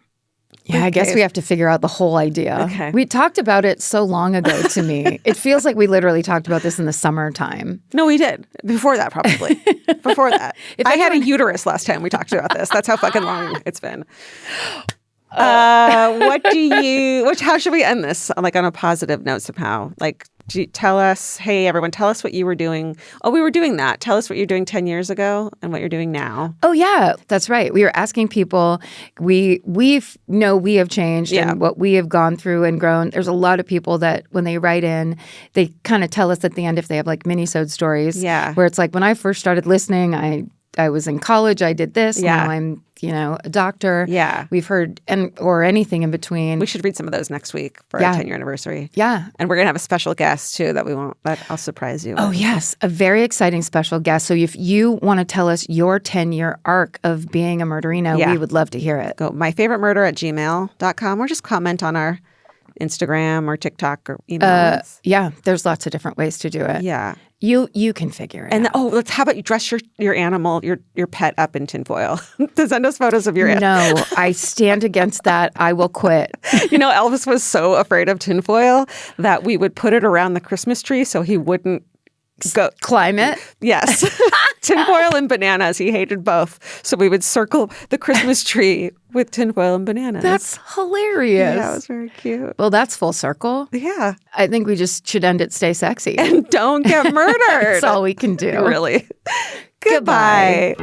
Yeah, I guess we have to figure out the whole idea. Okay. We talked about it so long ago to me. It feels like we literally talked about this in the summertime. No, we did. Before that, probably. Before that. I had a uterus last time we talked about this. That's how fucking long it's been. How should we end this? Like on a positive note somehow? Like, tell us, hey, everyone, tell us what you were doing. Oh, we were doing that. Tell us what you're doing 10 years ago and what you're doing now. Oh, yeah, that's right. We were asking people. We have changed and what we have gone through and grown. There's a lot of people that when they write in, they kind of tell us at the end if they have like mini-sode stories. Yeah. Where it's like, when I first started listening, I was in college, I did this. Now I'm a doctor. Yeah. We've heard, or anything in between. We should read some of those next week for our 10-year anniversary. Yeah. And we're going to have a special guest, too, that I'll surprise you with. Oh, yes. A very exciting special guest. So if you want to tell us your 10-year arc of being a murderino, we would love to hear it. Go myfavoritemurder@gmail.com or just comment on our Instagram or TikTok or email us. Yeah, there's lots of different ways to do it. Yeah. You can figure it out. How about you dress your animal, your pet up in tinfoil? To send us photos of your animal. No, I stand against that. I will quit. Elvis was so afraid of tinfoil that we would put it around the Christmas tree so he wouldn't go climb it. Yes. Tinfoil and bananas. He hated both. So we would circle the Christmas tree with tinfoil and bananas. That's hilarious. Yeah, it was very cute. Well, that's full circle. Yeah. I think we just should end it Stay Sexy. And don't get murdered. That's all we can do. Really. Goodbye.